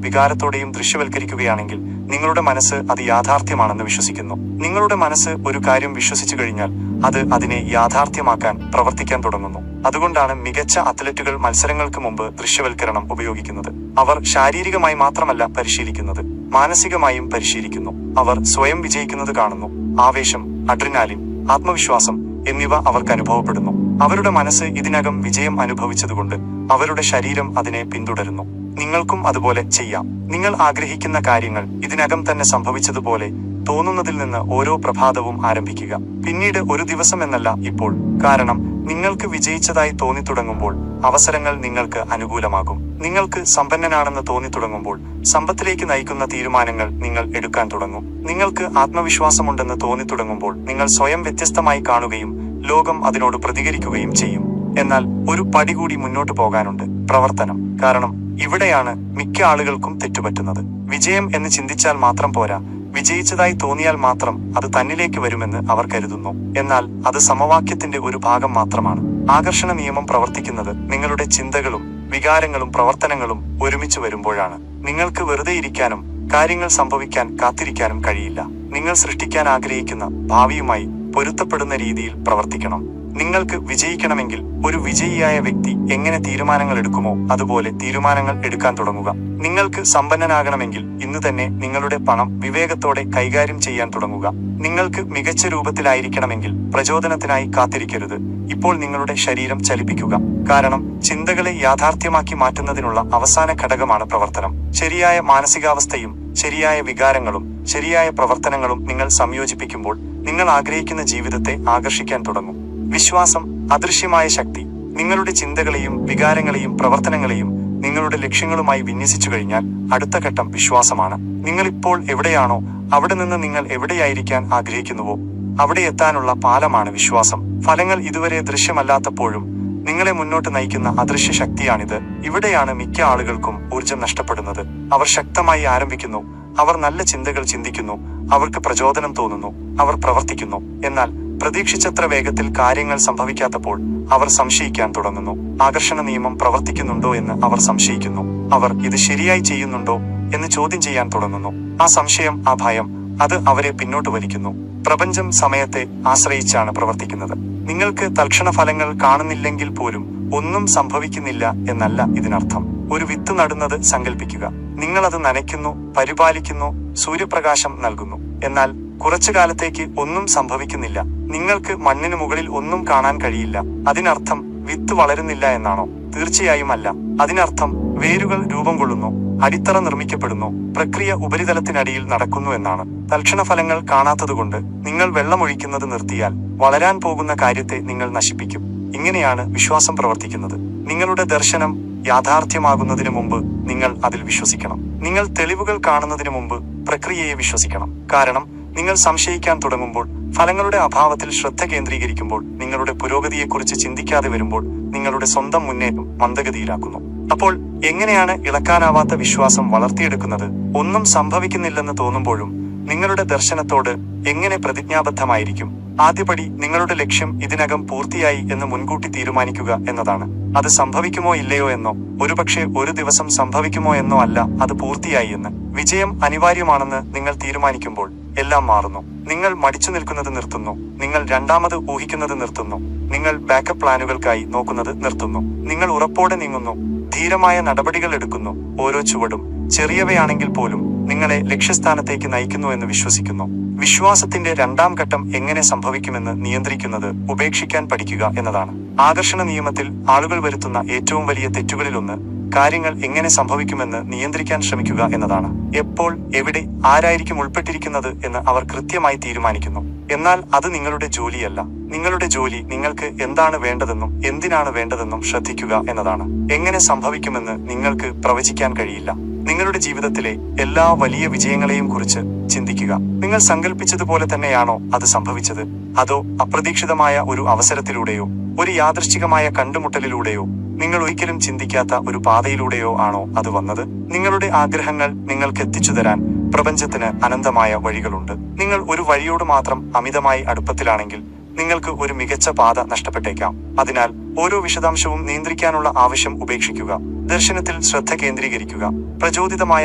വികാരത്തോടെയും ദൃശ്യവൽക്കരിക്കുകയാണെങ്കിൽ നിങ്ങളുടെ മനസ്സ് അത് യാഥാർത്ഥ്യമാണെന്ന് വിശ്വസിക്കുന്നു. നിങ്ങളുടെ മനസ്സ് ഒരു കാര്യം വിശ്വസിച്ചു കഴിഞ്ഞാൽ അത് അതിനെ യാഥാർത്ഥ്യമാക്കാൻ പ്രവർത്തിക്കാൻ തുടങ്ങുന്നു. അതുകൊണ്ടാണ് മികച്ച അത്ലറ്റുകൾ മത്സരങ്ങൾക്ക് മുമ്പ് ദൃശ്യവൽക്കരണം ഉപയോഗിക്കുന്നത്. അവർ ശാരീരികമായി മാത്രമല്ല പരിശീലിക്കുന്നത്, മാനസികമായും പരിശീലിക്കുന്നു. അവർ സ്വയം വിജയിക്കുന്നത് കാണുന്നു. ആവേശം, അഡ്രിനാലിൻ, ആത്മവിശ്വാസം എന്നിവ അവർക്ക് അനുഭവപ്പെടുന്നു. അവരുടെ മനസ്സ് ഇതിനകം വിജയം അനുഭവിച്ചതുകൊണ്ട് അവരുടെ ശരീരം അതിനെ പിന്തുടരുന്നു. നിങ്ങൾക്കും അതുപോലെ ചെയ്യാം. നിങ്ങൾ ആഗ്രഹിക്കുന്ന കാര്യങ്ങൾ ഇതിനകം തന്നെ സംഭവിച്ചതുപോലെ തോന്നുന്നതിൽ നിന്ന് ഓരോ പ്രഭാതവും ആരംഭിക്കുക. പിന്നീട് ഒരു ദിവസം എന്നല്ല, ഇപ്പോൾ. കാരണം നിങ്ങൾക്ക് വിജയിച്ചതായി തോന്നിത്തുടങ്ങുമ്പോൾ അവസരങ്ങൾ നിങ്ങൾക്ക് അനുകൂലമാകും. നിങ്ങൾക്ക് സമ്പന്നനാണെന്ന് തോന്നിത്തുടങ്ങുമ്പോൾ സമ്പത്തിലേക്ക് നയിക്കുന്ന തീരുമാനങ്ങൾ നിങ്ങൾ എടുക്കാൻ തുടങ്ങും. നിങ്ങൾക്ക് ആത്മവിശ്വാസമുണ്ടെന്ന് തോന്നിത്തുടങ്ങുമ്പോൾ നിങ്ങൾ സ്വയം വ്യത്യസ്തമായി കാണുകയും ലോകം അതിനോട് പ്രതികരിക്കുകയും ചെയ്യും. എന്നാൽ ഒരു പടി കൂടി മുന്നോട്ട് പോകാനുണ്ട്: പ്രവർത്തനം. കാരണം ഇവിടെയാണ് മിക്ക ആളുകൾക്കും തെറ്റുപറ്റുന്നത്. വിജയം എന്ന് ചിന്തിച്ചാൽ മാത്രം പോരാ, വിജയിച്ചതായി തോന്നിയാൽ മാത്രം അത് തന്നിലേക്ക് വരുമെന്ന് അവർ കരുതുന്നു. എന്നാൽ അത് സമവാക്യത്തിന്റെ ഒരു ഭാഗം മാത്രമാണ്. ആകർഷണ നിയമം പ്രവർത്തിക്കുന്നത് നിങ്ങളുടെ ചിന്തകളും വികാരങ്ങളും പ്രവർത്തനങ്ങളും ഒരുമിച്ച് വരുമ്പോഴാണ്. നിങ്ങൾക്ക് വെറുതെ ഇരിക്കാനും കാര്യങ്ങൾ സംഭവിക്കാൻ കാത്തിരിക്കാനും കഴിയില്ല. നിങ്ങൾ സൃഷ്ടിക്കാൻ ആഗ്രഹിക്കുന്ന ഭാവിയുമായി പൊരുത്തപ്പെടുന്ന രീതിയിൽ പ്രവർത്തിക്കണം. നിങ്ങൾക്ക് വിജയിക്കണമെങ്കിൽ ഒരു വിജയിയായ വ്യക്തി എങ്ങനെ തീരുമാനങ്ങൾ എടുക്കുമോ അതുപോലെ തീരുമാനങ്ങൾ എടുക്കാൻ തുടങ്ങുക. നിങ്ങൾക്ക് സമ്പന്നനാകണമെങ്കിൽ ഇന്ന് തന്നെ നിങ്ങളുടെ പണം വിവേകത്തോടെ കൈകാര്യം ചെയ്യാൻ തുടങ്ങുക. നിങ്ങൾക്ക് മികച്ച രൂപത്തിലായിരിക്കണമെങ്കിൽ പ്രചോദനത്തിനായി കാത്തിരിക്കരുത്. ഇപ്പോൾ നിങ്ങളുടെ ശരീരം ചലിപ്പിക്കുക. കാരണം ചിന്തകളെ യാഥാർത്ഥ്യമാക്കി മാറ്റുന്നതിനുള്ള അവസാന ഘടകമാണ് പ്രവർത്തനം. ശരിയായ മാനസികാവസ്ഥയും ശരിയായ വികാരങ്ങളും ശരിയായ പ്രവർത്തനങ്ങളും നിങ്ങൾ സംയോജിപ്പിക്കുമ്പോൾ നിങ്ങൾ ആഗ്രഹിക്കുന്ന ജീവിതത്തെ ആകർഷിക്കാൻ തുടങ്ങും. വിശ്വാസം, അദൃശ്യമായ ശക്തി. നിങ്ങളുടെ ചിന്തകളെയും വികാരങ്ങളെയും പ്രവർത്തനങ്ങളെയും നിങ്ങളുടെ ലക്ഷ്യങ്ങളുമായി വിന്യസിച്ചു കഴിഞ്ഞാൽ അടുത്ത ഘട്ടം വിശ്വാസമാണ്. നിങ്ങൾ ഇപ്പോൾ എവിടെയാണോ അവിടെ നിന്ന് നിങ്ങൾ എവിടെയായിരിക്കാൻ ആഗ്രഹിക്കുന്നുവോ അവിടെ എത്താനുള്ള പാലമാണ് വിശ്വാസം. ഫലങ്ങൾ ഇതുവരെ ദൃശ്യമല്ലാത്തപ്പോഴും നിങ്ങളെ മുന്നോട്ട് നയിക്കുന്ന അദൃശ്യ ശക്തിയാണിത്. ഇവിടെയാണ് മിക്ക ആളുകൾക്കും ഊർജം നഷ്ടപ്പെടുന്നത്. അവർ ശക്തമായി ആരംഭിക്കുന്നു, അവർ നല്ല ചിന്തകൾ ചിന്തിക്കുന്നു, അവർക്ക് പ്രചോദനം തോന്നുന്നു, അവർ പ്രവർത്തിക്കുന്നു. എന്നാൽ പ്രതീക്ഷിച്ചത്ര വേഗത്തിൽ കാര്യങ്ങൾ സംഭവിക്കാത്തപ്പോൾ അവർ സംശയിക്കാൻ തുടങ്ങുന്നു. ആകർഷണ നിയമം പ്രവർത്തിക്കുന്നുണ്ടോ എന്ന് അവർ സംശയിക്കുന്നു. അവർ ഇത് ശരിയായി ചെയ്യുന്നുണ്ടോ എന്ന് ചോദ്യം ചെയ്യാൻ തുടങ്ങുന്നു. ആ സംശയം, ആ ഭയം, അത് അവരെ പിന്നോട്ട് വലിക്കുന്നു. പ്രപഞ്ചം സമയത്തെ ആശ്രയിച്ചാണ് പ്രവർത്തിക്കുന്നത്. നിങ്ങൾക്ക് തൽക്ഷണ ഫലങ്ങൾ കാണുന്നില്ലെങ്കിൽ പോലും ഒന്നും സംഭവിക്കുന്നില്ല എന്നല്ല ഇതിനർത്ഥം. ഒരു വിത്ത് നടുന്നത് സങ്കല്പിക്കുക. നിങ്ങൾ അത് നനയ്ക്കുന്നു, പരിപാലിക്കുന്നു, സൂര്യപ്രകാശം നൽകുന്നു. എന്നാൽ കുറച്ചു കാലത്തേക്ക് ഒന്നും സംഭവിക്കുന്നില്ല. നിങ്ങൾക്ക് മണ്ണിന് മുകളിൽ ഒന്നും കാണാൻ കഴിയില്ല. അതിനർത്ഥം വിത്ത് വളരുന്നില്ല എന്നാണോ? തീർച്ചയായും അല്ല. അതിനർത്ഥം വേരുകൾ രൂപം കൊള്ളുന്നു, അടിത്തറ നിർമ്മിക്കപ്പെടുന്നു, പ്രക്രിയ ഉപരിതലത്തിനടിയിൽ നടക്കുന്നു എന്നാണ്. തൽക്ഷണ ഫലങ്ങൾ കാണാത്തതുകൊണ്ട് നിങ്ങൾ വെള്ളമൊഴിക്കുന്നത് നിർത്തിയാൽ വളരാൻ പോകുന്ന കാര്യത്തെ നിങ്ങൾ നശിപ്പിക്കും. ഇങ്ങനെയാണ് വിശ്വാസം പ്രവർത്തിക്കുന്നത്. നിങ്ങളുടെ ദർശനം യാഥാർത്ഥ്യമാകുന്നതിന് മുമ്പ് നിങ്ങൾ അതിൽ വിശ്വസിക്കണം. നിങ്ങൾ തെളിവുകൾ കാണുന്നതിന് മുമ്പ് പ്രക്രിയയെ വിശ്വസിക്കണം. കാരണം നിങ്ങൾ സംശയിക്കാൻ തുടങ്ങുമ്പോൾ, ഫലങ്ങളുടെ അഭാവത്തിൽ ശ്രദ്ധ കേന്ദ്രീകരിക്കുമ്പോൾ, നിങ്ങളുടെ പുരോഗതിയെക്കുറിച്ച് ചിന്തിക്കാതെ വരുമ്പോൾ നിങ്ങളുടെ സ്വന്തം മുന്നേറ്റം മന്ദഗതിയിലാക്കുന്നു. അപ്പോൾ എങ്ങനെയാണ് ഇളക്കാനാവാത്ത വിശ്വാസം വളർത്തിയെടുക്കുന്നത്? ഒന്നും സംഭവിക്കുന്നില്ലെന്ന് തോന്നുമ്പോഴും നിങ്ങളുടെ ദർശനത്തോട് എങ്ങനെ പ്രതിജ്ഞാബദ്ധമായിരിക്കും? ആദ്യപടി നിങ്ങളുടെ ലക്ഷ്യം ഇതിനകം പൂർത്തിയായി എന്ന് മുൻകൂട്ടി തീരുമാനിക്കുക എന്നതാണ്. അത് സംഭവിക്കുമോ ഇല്ലയോ എന്നോ, ഒരുപക്ഷെ ഒരു ദിവസം സംഭവിക്കുമോ എന്നോ അല്ല, അത് പൂർത്തിയായി എന്ന്. വിജയം അനിവാര്യമാണെന്ന് നിങ്ങൾ തീരുമാനിക്കുമ്പോൾ എല്ലാം മാറുന്നു. നിങ്ങൾ മടിച്ചു നിൽക്കുന്നത് നിർത്തുന്നു. നിങ്ങൾ രണ്ടാമത് ഊഹിക്കുന്നത് നിർത്തുന്നു. നിങ്ങൾ ബാക്കപ്പ് പ്ലാനുകൾക്കായി നോക്കുന്നത് നിർത്തുന്നു. നിങ്ങൾ ഉറപ്പോടെ നീങ്ങുന്നു. ധീരമായ നടപടികൾ എടുക്കുന്നു. ഓരോ ചുവടും, ചെറിയവയാണെങ്കിൽ പോലും, നിങ്ങളെ ലക്ഷ്യസ്ഥാനത്തേക്ക് നയിക്കുന്നു എന്ന് വിശ്വസിക്കുന്നു. വിശ്വാസത്തിന്റെ രണ്ടാം ഘട്ടം എങ്ങനെ സംഭവിക്കുമെന്ന് നിയന്ത്രിക്കുന്നത് ഉപേക്ഷിക്കാൻ പഠിക്കുക എന്നതാണ്. ആകർഷണ നിയമത്തിൽ ആളുകൾ വരുത്തുന്ന ഏറ്റവും വലിയ തെറ്റുകളിലൊന്ന് കാര്യങ്ങൾ എങ്ങനെ സംഭവിക്കുമെന്ന് നിയന്ത്രിക്കാൻ ശ്രമിക്കുക എന്നതാണ്. എപ്പോൾ, എവിടെ, ആരായിരിക്കും ഉൾപ്പെട്ടിരിക്കുന്നത് എന്ന് അവർ കൃത്യമായി തീരുമാനിക്കുന്നു. എന്നാൽ അത് നിങ്ങളുടെ ജോലിയല്ല. നിങ്ങളുടെ ജോലി നിങ്ങൾക്ക് എന്താണ് വേണ്ടതെന്നും എന്തിനാണ് വേണ്ടതെന്നും ശ്രദ്ധിക്കുക എന്നതാണ്. എങ്ങനെ സംഭവിക്കുമെന്ന് നിങ്ങൾക്ക് പ്രവചിക്കാൻ കഴിയില്ല. നിങ്ങളുടെ ജീവിതത്തിലെ എല്ലാ വലിയ വിജയങ്ങളെയും കുറിച്ച് ചിന്തിക്കുക. നിങ്ങൾ സങ്കല്പിച്ചതുപോലെ തന്നെയാണോ അത് സംഭവിച്ചത്? അതോ അപ്രതീക്ഷിതമായ ഒരു അവസരത്തിലൂടെയോ, ഒരു യാദൃശ്ചികമായ കണ്ടുമുട്ടലിലൂടെയോ, നിങ്ങൾ ഒരിക്കലും ചിന്തിക്കാത്ത ഒരു പാതയിലൂടെയോ ആണോ അത് വന്നത്? നിങ്ങളുടെ ആഗ്രഹങ്ങൾ നിങ്ങൾക്ക് എത്തിച്ചു തരാൻ പ്രപഞ്ചത്തിന് അനന്തമായ വഴികളുണ്ട്. നിങ്ങൾ ഒരു വഴിയോട് മാത്രം അമിതമായി അടുപ്പത്തിലാണെങ്കിൽ നിങ്ങൾക്ക് ഒരു മികച്ച പാത നഷ്ടപ്പെട്ടേക്കാം. അതിനാൽ ഓരോ വിശദാംശവും നിയന്ത്രിക്കാനുള്ള ആവശ്യം ഉപേക്ഷിക്കുക. ദർശനത്തിൽ ശ്രദ്ധ കേന്ദ്രീകരിക്കുക. പ്രചോദിതമായ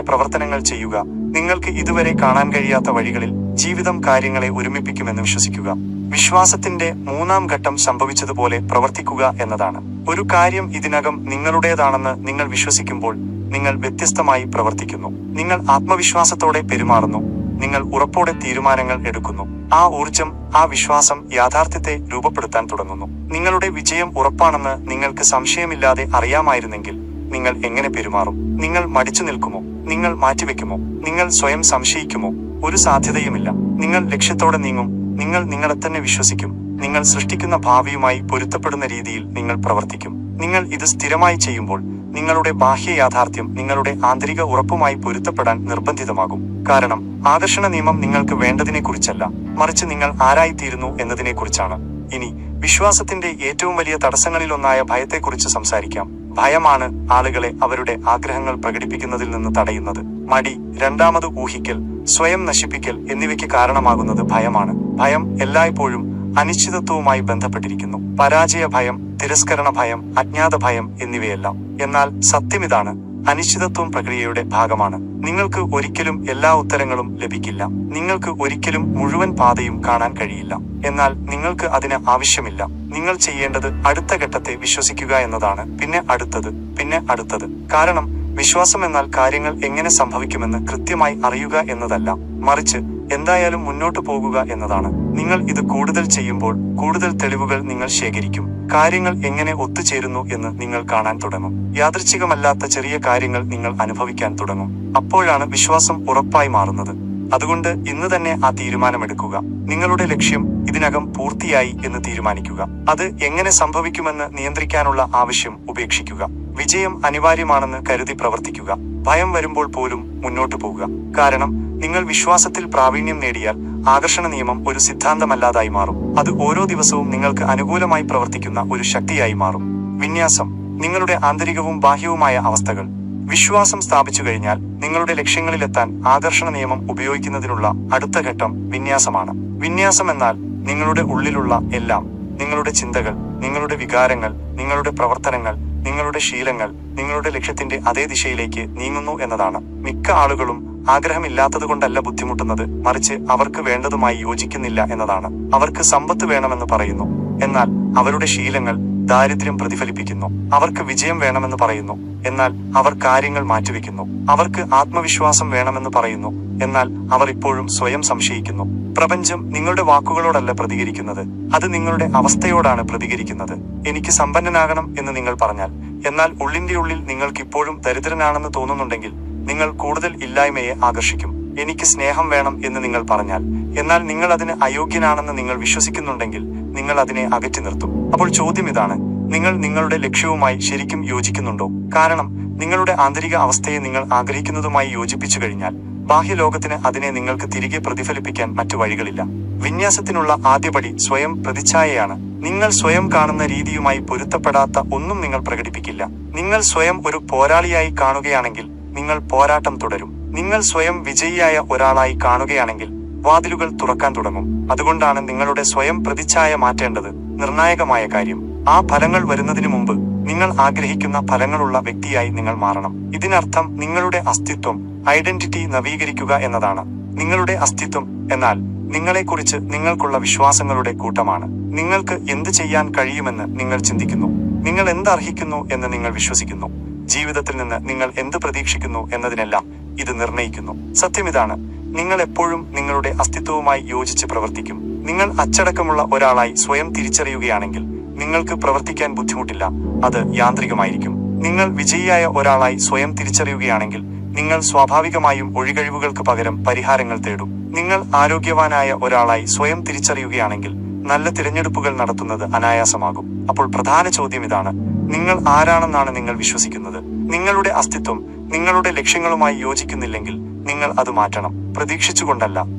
പ്രവർത്തനങ്ങൾ ചെയ്യുക. നിങ്ങൾക്ക് ഇതുവരെ കാണാൻ കഴിയാത്ത വഴികളിൽ ജീവിതം കാര്യങ്ങളെ ഒരുമിപ്പിക്കുമെന്ന് വിശ്വസിക്കുക. വിശ്വാസത്തിന്റെ മൂന്നാം ഘട്ടം സംഭവിച്ചതുപോലെ പ്രവർത്തിക്കുക എന്നതാണ്. ഒരു കാര്യം ഇതിനകം നിങ്ങളുടേതാണെന്ന് നിങ്ങൾ വിശ്വസിക്കുമ്പോൾ നിങ്ങൾ വ്യത്യസ്തമായി പ്രവർത്തിക്കുന്നു. നിങ്ങൾ ആത്മവിശ്വാസത്തോടെ പെരുമാറുന്നു. നിങ്ങൾ ഉറപ്പോടെ തീരുമാനങ്ങൾ എടുക്കുന്നു. ആ ഊർജം, ആ വിശ്വാസം യാഥാർത്ഥ്യത്തെ രൂപപ്പെടുത്താൻ തുടങ്ങുന്നു. നിങ്ങളുടെ വിജയം ഉറപ്പാണെന്ന് നിങ്ങൾക്ക് സംശയമില്ലാതെ അറിയാമായിരുന്നെങ്കിൽ നിങ്ങൾ എങ്ങനെ പെരുമാറും? നിങ്ങൾ മടിച്ചു നിൽക്കുമോ? നിങ്ങൾ മാറ്റിവെക്കുമോ? നിങ്ങൾ സ്വയം സംശയിക്കുമോ? ഒരു സാധ്യതയുമില്ല. നിങ്ങൾ ലക്ഷ്യത്തോടെ നീങ്ങും. നിങ്ങൾ നിങ്ങളെ തന്നെ വിശ്വസിക്കും. നിങ്ങൾ സൃഷ്ടിക്കുന്ന ഭാവിയുമായി പൊരുത്തപ്പെടുന്ന രീതിയിൽ നിങ്ങൾ പ്രവർത്തിക്കും. നിങ്ങൾ ഇത് സ്ഥിരമായി ചെയ്യുമ്പോൾ നിങ്ങളുടെ ബാഹ്യ യാഥാർത്ഥ്യം നിങ്ങളുടെ ആന്തരിക ഉറപ്പുമായി പൊരുത്തപ്പെടാൻ നിർബന്ധിതമാകും. കാരണം ആകർഷണ നിയമം നിങ്ങൾക്ക് വേണ്ടതിനെക്കുറിച്ചല്ല, മറിച്ച് നിങ്ങൾ ആരായിത്തീരുന്നു എന്നതിനെക്കുറിച്ചാണ്. ഇനി വിശ്വാസത്തിന്റെ ഏറ്റവും വലിയ തടസ്സങ്ങളിലൊന്നായ ഭയത്തെക്കുറിച്ച് സംസാരിക്കാം. ഭയമാണ് ആളുകളെ അവരുടെ ആഗ്രഹങ്ങൾ പ്രകടിപ്പിക്കുന്നതിൽ നിന്ന് തടയുന്നത്. മടി, രണ്ടാമത് ഊഹിക്കൽ, സ്വയം നശിപ്പിക്കൽ എന്നിവയ്ക്ക് കാരണമാകുന്നത് ഭയമാണ്. ഭയം എല്ലായ്പ്പോഴും അനിശ്ചിതത്വവുമായി ബന്ധപ്പെട്ടിരിക്കുന്നു. പരാജയ ഭയം, തിരസ്കരണ ഭയം, അജ്ഞാത ഭയം എന്നിവയെല്ലാം. എന്നാൽ സത്യമിതാണ്, അനിശ്ചിതത്വം പ്രക്രിയയുടെ ഭാഗമാണ്. നിങ്ങൾക്ക് ഒരിക്കലും എല്ലാ ഉത്തരങ്ങളും ലഭിക്കില്ല. നിങ്ങൾക്ക് ഒരിക്കലും മുഴുവൻ പാതയും കാണാൻ കഴിയില്ല. എന്നാൽ നിങ്ങൾക്ക് അതിന് ആവശ്യമില്ല. നിങ്ങൾ ചെയ്യേണ്ടത് അടുത്ത ഘട്ടത്തെ വിശ്വസിക്കുക എന്നതാണ്. പിന്നെ അടുത്തത്, പിന്നെ അടുത്തത്. കാരണം വിശ്വാസം എന്നാൽ കാര്യങ്ങൾ എങ്ങനെ സംഭവിക്കുമെന്ന് കൃത്യമായി അറിയുക എന്നതല്ല, മറിച്ച് എന്തായാലും മുന്നോട്ടു പോകുക എന്നതാണ്. നിങ്ങൾ ഇത് കൂടുതൽ ചെയ്യുമ്പോൾ കൂടുതൽ തെളിവുകൾ നിങ്ങൾ ശേഖരിക്കും. കാര്യങ്ങൾ എങ്ങനെ ഒത്തുചേരുന്നു എന്ന് നിങ്ങൾ കാണാൻ തുടങ്ങും. യാദൃച്ഛികമല്ലാത്ത ചെറിയ കാര്യങ്ങൾ നിങ്ങൾ അനുഭവിക്കാൻ തുടങ്ങും. അപ്പോഴാണ് വിശ്വാസം ഉറപ്പായി മാറുന്നത്. അതുകൊണ്ട് ഇന്ന് തന്നെ ആ തീരുമാനമെടുക്കുക. നിങ്ങളുടെ ലക്ഷ്യം ഇതിനകം പൂർത്തിയായി എന്ന് തീരുമാനിക്കുക. അത് എങ്ങനെ സംഭവിക്കുമെന്ന് നിയന്ത്രിക്കാനുള്ള ആവശ്യം ഉപേക്ഷിക്കുക. വിജയം അനിവാര്യമാണെന്ന് കരുതി പ്രവർത്തിക്കുക. ഭയം വരുമ്പോൾ പോലും മുന്നോട്ടു പോവുക. കാരണം നിങ്ങൾ വിശ്വാസത്തിൽ പ്രാവീണ്യം നേടിയാൽ ആകർഷണ നിയമം ഒരു സിദ്ധാന്തമല്ലാതായി മാറും. അത് ഓരോ ദിവസവും നിങ്ങൾക്ക് അനുകൂലമായി പ്രവർത്തിക്കുന്ന ഒരു ശക്തിയായി മാറും. വിന്യാസം, നിങ്ങളുടെ ആന്തരികവും ബാഹ്യവുമായ അവസ്ഥകൾ. വിശ്വാസം സ്ഥാപിച്ചു കഴിഞ്ഞാൽ നിങ്ങളുടെ ലക്ഷ്യങ്ങളിലെത്താൻ ആകർഷണ നിയമം ഉപയോഗിക്കുന്നതിനുള്ള അടുത്ത ഘട്ടം വിന്യാസമാണ്. വിന്യാസം എന്നാൽ നിങ്ങളുടെ ഉള്ളിലുള്ള എല്ലാം, നിങ്ങളുടെ ചിന്തകൾ, നിങ്ങളുടെ വികാരങ്ങൾ, നിങ്ങളുടെ പ്രവർത്തനങ്ങൾ, നിങ്ങളുടെ ശീലങ്ങൾ നിങ്ങളുടെ ലക്ഷ്യത്തിന്റെ അതേ ദിശയിലേക്ക് നീങ്ങുന്നു എന്നതാണ്. മിക്ക ആളുകളും ആഗ്രഹമില്ലാത്തതുകൊണ്ടല്ല ബുദ്ധിമുട്ടുന്നത്, മറിച്ച് അവർക്ക് വേണ്ടതുമായി യോജിക്കുന്നില്ല എന്നതാണ്. അവർക്ക് സമ്പത്ത് വേണമെന്ന് പറയുന്നു, എന്നാൽ അവരുടെ ശീലങ്ങൾ ദാരിദ്ര്യം പ്രതിഫലിപ്പിക്കുന്നു. അവർക്ക് വിജയം വേണമെന്ന് പറയുന്നു, എന്നാൽ അവർ കാര്യങ്ങൾ മാറ്റിവെക്കുന്നു. അവർക്ക് ആത്മവിശ്വാസം വേണമെന്ന് പറയുന്നു, എന്നാൽ അവർ ഇപ്പോഴും സ്വയം സംശയിക്കുന്നു. പ്രപഞ്ചം നിങ്ങളുടെ വാക്കുകളോടല്ല പ്രതികരിക്കുന്നത്, അത് നിങ്ങളുടെ അവസ്ഥയോടാണ് പ്രതികരിക്കുന്നത്. എനിക്ക് സമ്പന്നനാകണം എന്ന് നിങ്ങൾ പറഞ്ഞാൽ, എന്നാൽ ഉള്ളിന്റെ ഉള്ളിൽ നിങ്ങൾക്ക് ഇപ്പോഴും ദരിദ്രനാണെന്ന് തോന്നുന്നുണ്ടെങ്കിൽ നിങ്ങൾ കൂടുതൽ ഇല്ലായ്മയെ ആകർഷിക്കും. എനിക്ക് സ്നേഹം വേണം എന്ന് നിങ്ങൾ പറഞ്ഞാൽ, എന്നാൽ നിങ്ങൾ അതിന് അയോഗ്യനാണെന്ന് നിങ്ങൾ വിശ്വസിക്കുന്നുണ്ടെങ്കിൽ നിങ്ങൾ അതിനെ അകറ്റി നിർത്തും. അപ്പോൾ ചോദ്യം ഇതാണ്, നിങ്ങൾ നിങ്ങളുടെ ലക്ഷ്യവുമായി ശരിക്കും യോജിക്കുന്നുണ്ടോ? കാരണം നിങ്ങളുടെ ആന്തരിക അവസ്ഥയെ നിങ്ങൾ ആഗ്രഹിക്കുന്നതുമായി യോജിപ്പിച്ചു കഴിഞ്ഞാൽ ബാഹ്യലോകത്തിന് അതിനെ നിങ്ങൾക്ക് തിരികെ പ്രതിഫലിപ്പിക്കാൻ മറ്റു വഴികളില്ല. വിന്യാസത്തിനുള്ള ആദ്യപടി സ്വയം പ്രതിച്ഛായയാണ്. നിങ്ങൾ സ്വയം കാണുന്ന രീതിയുമായി പൊരുത്തപ്പെടാത്ത ഒന്നും നിങ്ങൾ പ്രകടിപ്പിക്കില്ല. നിങ്ങൾ സ്വയം ഒരു പോരാളിയായി കാണുകയാണെങ്കിൽ നിങ്ങൾ പോരാട്ടം തുടരും. നിങ്ങൾ സ്വയം വിജയിയായ ഒരാളായി കാണുകയാണെങ്കിൽ വാതിലുകൾ തുറക്കാൻ തുടങ്ങും. അതുകൊണ്ടാണ് നിങ്ങളുടെ സ്വയം പ്രതിച്ഛായ മാറ്റേണ്ടത് നിർണായകമായ കാര്യം. ആ ഫലങ്ങൾ വരുന്നതിനു മുമ്പ് നിങ്ങൾ ആഗ്രഹിക്കുന്ന ഫലങ്ങളുള്ള വ്യക്തിയായി നിങ്ങൾ മാറണം. ഇതിനർത്ഥം നിങ്ങളുടെ അസ്തിത്വം, ഐഡന്റിറ്റി നവീകരിക്കുക എന്നതാണ്. നിങ്ങളുടെ അസ്തിത്വം എന്നാൽ നിങ്ങളെക്കുറിച്ച് നിങ്ങൾക്കുള്ള വിശ്വാസങ്ങളുടെ കൂട്ടമാണ്. നിങ്ങൾക്ക് എന്ത് ചെയ്യാൻ കഴിയുമെന്ന് നിങ്ങൾ ചിന്തിക്കുന്നു, നിങ്ങൾ എന്ത് അർഹിക്കുന്നു എന്ന് നിങ്ങൾ വിശ്വസിക്കുന്നു, ജീവിതത്തിൽ നിന്ന് നിങ്ങൾ എന്ത് പ്രതീക്ഷിക്കുന്നു എന്നതിനെല്ലാം ഇത് നിർണ്ണയിക്കുന്നു. സത്യം ഇതാണ്, നിങ്ങൾ എപ്പോഴും നിങ്ങളുടെ അസ്തിത്വവുമായി യോജിച്ച് പ്രവർത്തിക്കും. നിങ്ങൾ അച്ചടക്കമുള്ള ഒരാളായി സ്വയം തിരിച്ചറിയുകയാണെങ്കിൽ നിങ്ങൾക്ക് പ്രവർത്തിക്കാൻ ബുദ്ധിമുട്ടില്ല, അത് യാന്ത്രികമായിരിക്കും. നിങ്ങൾ വിജയിയായ ഒരാളായി സ്വയം തിരിച്ചറിയുകയാണെങ്കിൽ നിങ്ങൾ സ്വാഭാവികമായും ഒഴികഴിവുകൾക്ക് പകരം പരിഹാരങ്ങൾ തേടും. നിങ്ങൾ ആരോഗ്യവാനായ ഒരാളായി സ്വയം തിരിച്ചറിയുകയാണെങ്കിൽ നല്ല തിരഞ്ഞെടുപ്പുകൾ നടത്തുന്നത് അനായാസമാകും. അപ്പോൾ പ്രധാന ചോദ്യം ഇതാണ്, നിങ്ങൾ ആരാണെന്നാണ് നിങ്ങൾ വിശ്വസിക്കുന്നത്? നിങ്ങളുടെ അസ്തിത്വം നിങ്ങളുടെ ലക്ഷ്യങ്ങളുമായി യോജിക്കുന്നില്ലെങ്കിൽ നിങ്ങൾ അത് മാറ്റണം. പ്രതീക്ഷിച്ചുകൊണ്ടല്ല,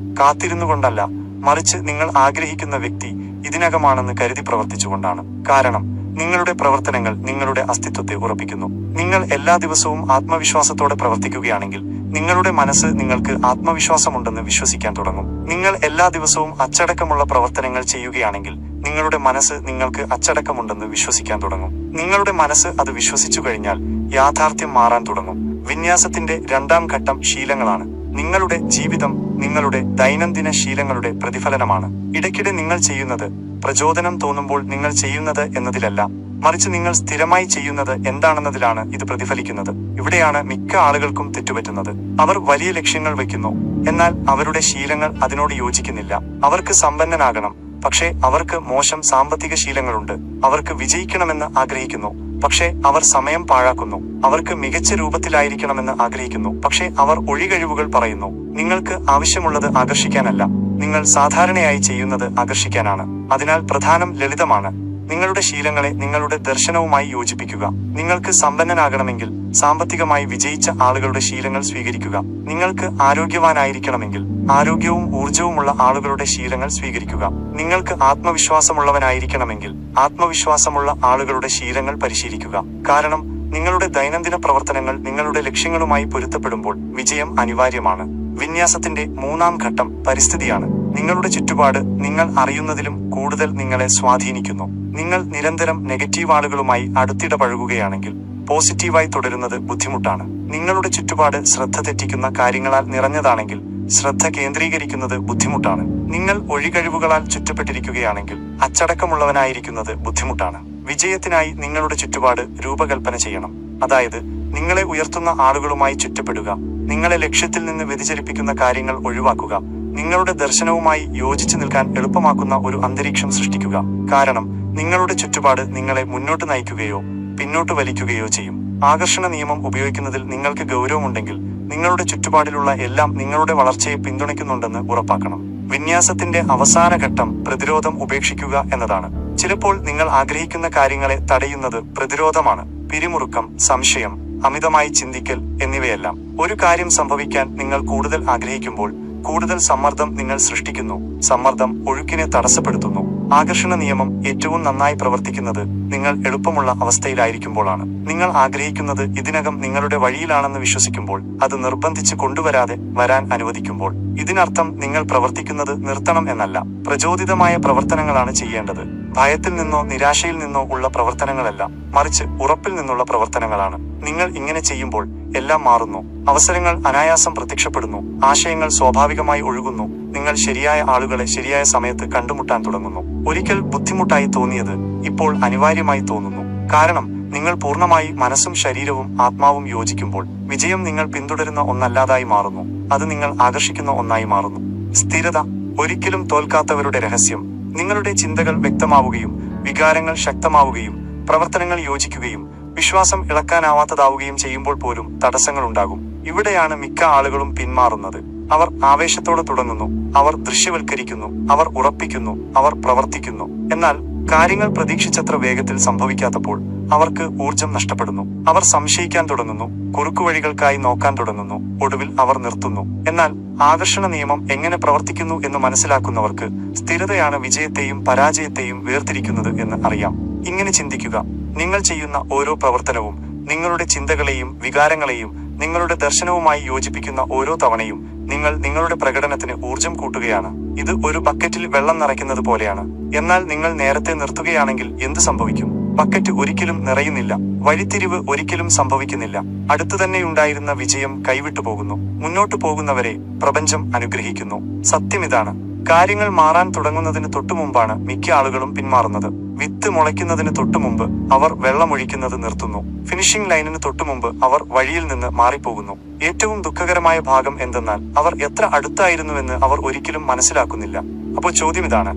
കാത്തിരുന്നുകൊണ്ടല്ല, മറിച്ച് നിങ്ങൾ ആഗ്രഹിക്കുന്ന വ്യക്തി ഇതിനകമാണെന്ന് കരുതി പ്രവർത്തിച്ചുകൊണ്ടാണ്. കാരണം നിങ്ങളുടെ പ്രവർത്തനങ്ങൾ നിങ്ങളുടെ അസ്തിത്വത്തെ ഉറപ്പിക്കുന്നു. നിങ്ങൾ എല്ലാ ദിവസവും ആത്മവിശ്വാസത്തോടെ പ്രവർത്തിക്കുകയാണെങ്കിൽ നിങ്ങളുടെ മനസ്സ് നിങ്ങൾക്ക് ആത്മവിശ്വാസമുണ്ടെന്ന് വിശ്വസിക്കാൻ തുടങ്ങും. നിങ്ങൾ എല്ലാ ദിവസവും അച്ചടക്കമുള്ള പ്രവർത്തനങ്ങൾ ചെയ്യുകയാണെങ്കിൽ നിങ്ങളുടെ മനസ്സ് നിങ്ങൾക്ക് അച്ചടക്കമുണ്ടെന്ന് വിശ്വസിക്കാൻ തുടങ്ങും. നിങ്ങളുടെ മനസ്സ് അത് വിശ്വസിച്ചു കഴിഞ്ഞാൽ യാഥാർത്ഥ്യം മാറാൻ തുടങ്ങും. വിന്യാസത്തിന്റെ രണ്ടാം ഘട്ടം ശീലങ്ങളാണ്. നിങ്ങളുടെ ജീവിതം നിങ്ങളുടെ ദൈനംദിന ശീലങ്ങളുടെ പ്രതിഫലനമാണ്. ഇടയ്ക്കിടെ നിങ്ങൾ ചെയ്യുന്നത് പ്രചോദനം തോന്നുമ്പോൾ നിങ്ങൾ ചെയ്യുന്നത് എന്നതിലല്ല, മറിച്ച് നിങ്ങൾ സ്ഥിരമായി ചെയ്യുന്നത് എന്താണെന്നതിലാണ് ഇത് പ്രതിഫലിക്കുന്നത്. ഇവിടെയാണ് മിക്ക ആളുകൾക്കും തെറ്റുപറ്റുന്നത്. അവർ വലിയ ലക്ഷ്യങ്ങൾ വയ്ക്കുന്നു, എന്നാൽ അവരുടെ ശീലങ്ങൾ അതിനോട് യോജിക്കുന്നില്ല. അവർക്ക് സമ്പന്നനാകണം, പക്ഷേ അവർക്ക് മോശം സാമ്പത്തിക ശീലങ്ങളുണ്ട്. അവർക്ക് വിജയിക്കണമെന്ന് ആഗ്രഹിക്കുന്നു, പക്ഷേ അവർ സമയം പാഴാക്കുന്നു. അവർക്ക് മികച്ച രൂപത്തിലായിരിക്കണമെന്ന് ആഗ്രഹിക്കുന്നു, പക്ഷേ അവർ ഒഴികഴിവുകൾ പറയുന്നു. നിങ്ങൾക്ക് ആവശ്യമുള്ളത് ആകർഷിക്കാനല്ല, നിങ്ങൾ സാധാരണയായി ചെയ്യുന്നത് ആകർഷിക്കാനാണ്. അതിനാൽ പ്രധാനം ലളിതമാണ്, നിങ്ങളുടെ ശീലങ്ങളെ നിങ്ങളുടെ ദർശനവുമായി യോജിപ്പിക്കുക. നിങ്ങൾക്ക് സമ്പന്നനാകണമെങ്കിൽ സാമ്പത്തികമായി വിജയിച്ച ആളുകളുടെ ശീലങ്ങൾ സ്വീകരിക്കുക. നിങ്ങൾക്ക് ആരോഗ്യവാനായിരിക്കണമെങ്കിൽ ആരോഗ്യവും ഊർജവുമുള്ള ആളുകളുടെ ശീലങ്ങൾ സ്വീകരിക്കുക. നിങ്ങൾക്ക് ആത്മവിശ്വാസമുള്ളവനായിരിക്കണമെങ്കിൽ ആത്മവിശ്വാസമുള്ള ആളുകളുടെ ശീലങ്ങൾ പരിശീലിക്കുക. കാരണം നിങ്ങളുടെ ദൈനംദിന പ്രവർത്തനങ്ങൾ നിങ്ങളുടെ ലക്ഷ്യങ്ങളുമായി പൊരുത്തപ്പെടുമ്പോൾ വിജയം അനിവാര്യമാണ്. വിന്യാസത്തിന്റെ മൂന്നാം ഘട്ടം പരിസ്ഥിതിയാണ്. നിങ്ങളുടെ ചുറ്റുപാട് നിങ്ങൾ അറിയുന്നതിലും കൂടുതൽ നിങ്ങളെ സ്വാധീനിക്കുന്നു. നിങ്ങൾ നിരന്തരം നെഗറ്റീവ് ആളുകളുമായി അടുത്തിടപഴകുകയാണെങ്കിൽ പോസിറ്റീവായി തുടരുന്നത് ബുദ്ധിമുട്ടാണ്. നിങ്ങളുടെ ചുറ്റുപാട് ശ്രദ്ധ തെറ്റിക്കുന്ന കാര്യങ്ങളാൽ നിറഞ്ഞതാണെങ്കിൽ ശ്രദ്ധ കേന്ദ്രീകരിക്കുന്നത് ബുദ്ധിമുട്ടാണ്. നിങ്ങൾ ഒഴികഴിവുകളാൽ ചുറ്റപ്പെട്ടിരിക്കുകയാണെങ്കിൽ അച്ചടക്കമുള്ളവനായിരിക്കുന്നത് ബുദ്ധിമുട്ടാണ്. വിജയത്തിനായി നിങ്ങളുടെ ചുറ്റുപാട് രൂപകൽപ്പന ചെയ്യണം. അതായത് നിങ്ങളെ ഉയർത്തുന്ന ആളുകളുമായി ചുറ്റപ്പെടുക, നിങ്ങളെ ലക്ഷ്യത്തിൽ നിന്ന് വ്യതിചലിപ്പിക്കുന്ന കാര്യങ്ങൾ ഒഴിവാക്കുക, നിങ്ങളുടെ ദർശനവുമായി യോജിച്ചു നിൽക്കാൻ എളുപ്പമാക്കുന്ന ഒരു അന്തരീക്ഷം സൃഷ്ടിക്കുക. കാരണം നിങ്ങളുടെ ചുറ്റുപാട് നിങ്ങളെ മുന്നോട്ട് നയിക്കുകയോ പിന്നോട്ട് വലിക്കുകയോ ചെയ്യും. ആകർഷണ നിയമം ഉപയോഗിക്കുന്നതിൽ നിങ്ങൾക്ക് ഗൗരവമുണ്ടെങ്കിൽ നിങ്ങളുടെ ചുറ്റുപാടിലുള്ള എല്ലാം നിങ്ങളുടെ വളർച്ചയെ പിന്തുണയ്ക്കുന്നുണ്ടെന്ന് ഉറപ്പാക്കണം. വിന്യാസത്തിന്റെ അവസാന ഘട്ടം പ്രതിരോധം ഉപേക്ഷിക്കുക എന്നതാണ്. ചിലപ്പോൾ നിങ്ങൾ ആഗ്രഹിക്കുന്ന കാര്യങ്ങളെ തടയുന്നത് പ്രതിരോധമാണ്. പിരിമുറുക്കം, സംശയം, അമിതമായി ചിന്തിക്കൽ എന്നിവയെല്ലാം. ഒരു കാര്യം സംഭവിക്കാൻ നിങ്ങൾ കൂടുതൽ ആഗ്രഹിക്കുമ്പോൾ കൂടുതൽ സമ്മർദ്ദം നിങ്ങൾ സൃഷ്ടിക്കുന്നു. സമ്മർദ്ദം ഒഴുക്കിനെ തടസ്സപ്പെടുത്തുന്നു. ആകർഷണ നിയമം ഏറ്റവും നന്നായി പ്രവർത്തിക്കുന്നത് നിങ്ങൾ എളുപ്പമുള്ള അവസ്ഥയിലായിരിക്കുമ്പോഴാണ്. നിങ്ങൾ ആഗ്രഹിക്കുന്നത് ഇതിനകം നിങ്ങളുടെ വഴിയിലാണെന്ന് വിശ്വസിക്കുമ്പോൾ, അത് നിർബന്ധിച്ച് കൊണ്ടുവരാതെ വരാൻ അനുവദിക്കുമ്പോൾ. ഇതിനർത്ഥം നിങ്ങൾ പ്രവർത്തിക്കുന്നത് നിർത്തണം എന്നല്ല, പ്രചോദിതമായ പ്രവർത്തനങ്ങളാണ് ചെയ്യേണ്ടത്. ഭയത്തിൽ നിന്നോ നിരാശയിൽ നിന്നോ ഉള്ള പ്രവർത്തനങ്ങളല്ല, മറിച്ച് ഉറപ്പിൽ നിന്നുള്ള പ്രവർത്തനങ്ങളാണ്. നിങ്ങൾ ഇങ്ങനെ ചെയ്യുമ്പോൾ എല്ലാം മാറുന്നു. അവസരങ്ങൾ അനായാസം പ്രത്യക്ഷപ്പെടുന്നു. ആശയങ്ങൾ സ്വാഭാവികമായി ഒഴുകുന്നു. നിങ്ങൾ ശരിയായ ആളുകളെ ശരിയായ സമയത്ത് കണ്ടുമുട്ടാൻ തുടങ്ങുന്നു. ഒരിക്കൽ ബുദ്ധിമുട്ടായി തോന്നിയത് ഇപ്പോൾ അനിവാര്യമായി തോന്നുന്നു. കാരണം നിങ്ങൾ പൂർണ്ണമായി മനസ്സും ശരീരവും ആത്മാവും യോജിക്കുമ്പോൾ വിജയം നിങ്ങൾ പിന്തുടരുന്ന ഒന്നല്ലാതായി മാറുന്നു. അത് നിങ്ങൾ ആകർഷിക്കുന്ന ഒന്നായി മാറുന്നു. സ്ഥിരത. ഒരിക്കലും തോൽക്കാത്തവരുടെ രഹസ്യം. നിങ്ങളുടെ ചിന്തകൾ വ്യക്തമാവുകയും വികാരങ്ങൾ ശക്തമാവുകയും പ്രവർത്തനങ്ങൾ യോജിക്കുകയും വിശ്വാസം ഇളക്കാനാവാത്തതാവുകയും ചെയ്യുമ്പോൾ പോലും തടസ്സങ്ങൾ ഉണ്ടാകും. ഇവിടെയാണ് മിക്ക ആളുകളും പിന്മാറുന്നത്. അവർ ആവേശത്തോടെ തുടങ്ങുന്നു, അവർ ദൃശ്യവൽക്കരിക്കുന്നു, അവർ ഉറപ്പിക്കുന്നു, അവർ പ്രവർത്തിക്കുന്നു. എന്നാൽ കാര്യങ്ങൾ പ്രതീക്ഷിച്ചത്ര വേഗത്തിൽ സംഭവിക്കാത്തപ്പോൾ അവർക്ക് ഊർജം നഷ്ടപ്പെടുന്നു. അവർ സംശയിക്കാൻ തുടങ്ങുന്നു, കുറുക്കുവഴികൾക്കായി നോക്കാൻ തുടങ്ങുന്നു, ഒടുവിൽ അവർ നിർത്തുന്നു. എന്നാൽ ആകർഷണ നിയമം എങ്ങനെ പ്രവർത്തിക്കുന്നു എന്ന് മനസ്സിലാക്കുന്നവർക്ക് സ്ഥിരതയാണ് വിജയത്തെയും പരാജയത്തെയും വേർതിരിക്കുന്നത് എന്ന് അറിയാം. ഇങ്ങനെ ചിന്തിക്കുക, നിങ്ങൾ ചെയ്യുന്ന ഓരോ പ്രവർത്തനവും നിങ്ങളുടെ ചിന്തകളെയും വികാരങ്ങളെയും നിങ്ങളുടെ ദർശനവുമായി യോജിപ്പിക്കുന്ന ഓരോ തവണയും നിങ്ങൾ നിങ്ങളുടെ പ്രകടനത്തിന് ഊർജം കൂട്ടുകയാണ്. ഇത് ഒരു ബക്കറ്റിൽ വെള്ളം നിറയ്ക്കുന്നത് പോലെയാണ്. എന്നാൽ നിങ്ങൾ നേരത്തെ നിർത്തുകയാണെങ്കിൽ എന്ത് സംഭവിക്കും? ബക്കറ്റ് ഒരിക്കലും നിറയുന്നില്ല. വഴിത്തിരിവ് ഒരിക്കലും സംഭവിക്കുന്നില്ല. അടുത്തുതന്നെയുണ്ടായിരുന്ന വിജയം കൈവിട്ടു പോകുന്നു. മുന്നോട്ടു പോകുന്നവരെ പ്രപഞ്ചം അനുഗ്രഹിക്കുന്നു. സത്യമിതാണ്, കാര്യങ്ങൾ മാറാൻ തുടങ്ങുന്നതിന് തൊട്ടുമുമ്പാണ് മിക്ക ആളുകളും പിന്മാറുന്നത്. വിത്ത് മുളയ്ക്കുന്നതിന് തൊട്ടുമുമ്പ് അവർ വെള്ളമൊഴിക്കുന്നത് നിർത്തുന്നു. ഫിനിഷിംഗ് ലൈനിന് തൊട്ടുമുമ്പ് അവർ വഴിയിൽ നിന്ന് മാറിപ്പോകുന്നു. ഏറ്റവും ദുഃഖകരമായ ഭാഗം എന്തെന്നാൽ അവർ എത്ര അടുത്തായിരുന്നുവെന്ന് അവർ ഒരിക്കലും മനസ്സിലാക്കുന്നില്ല. അപ്പോൾ ചോദ്യം ഇതാണ്: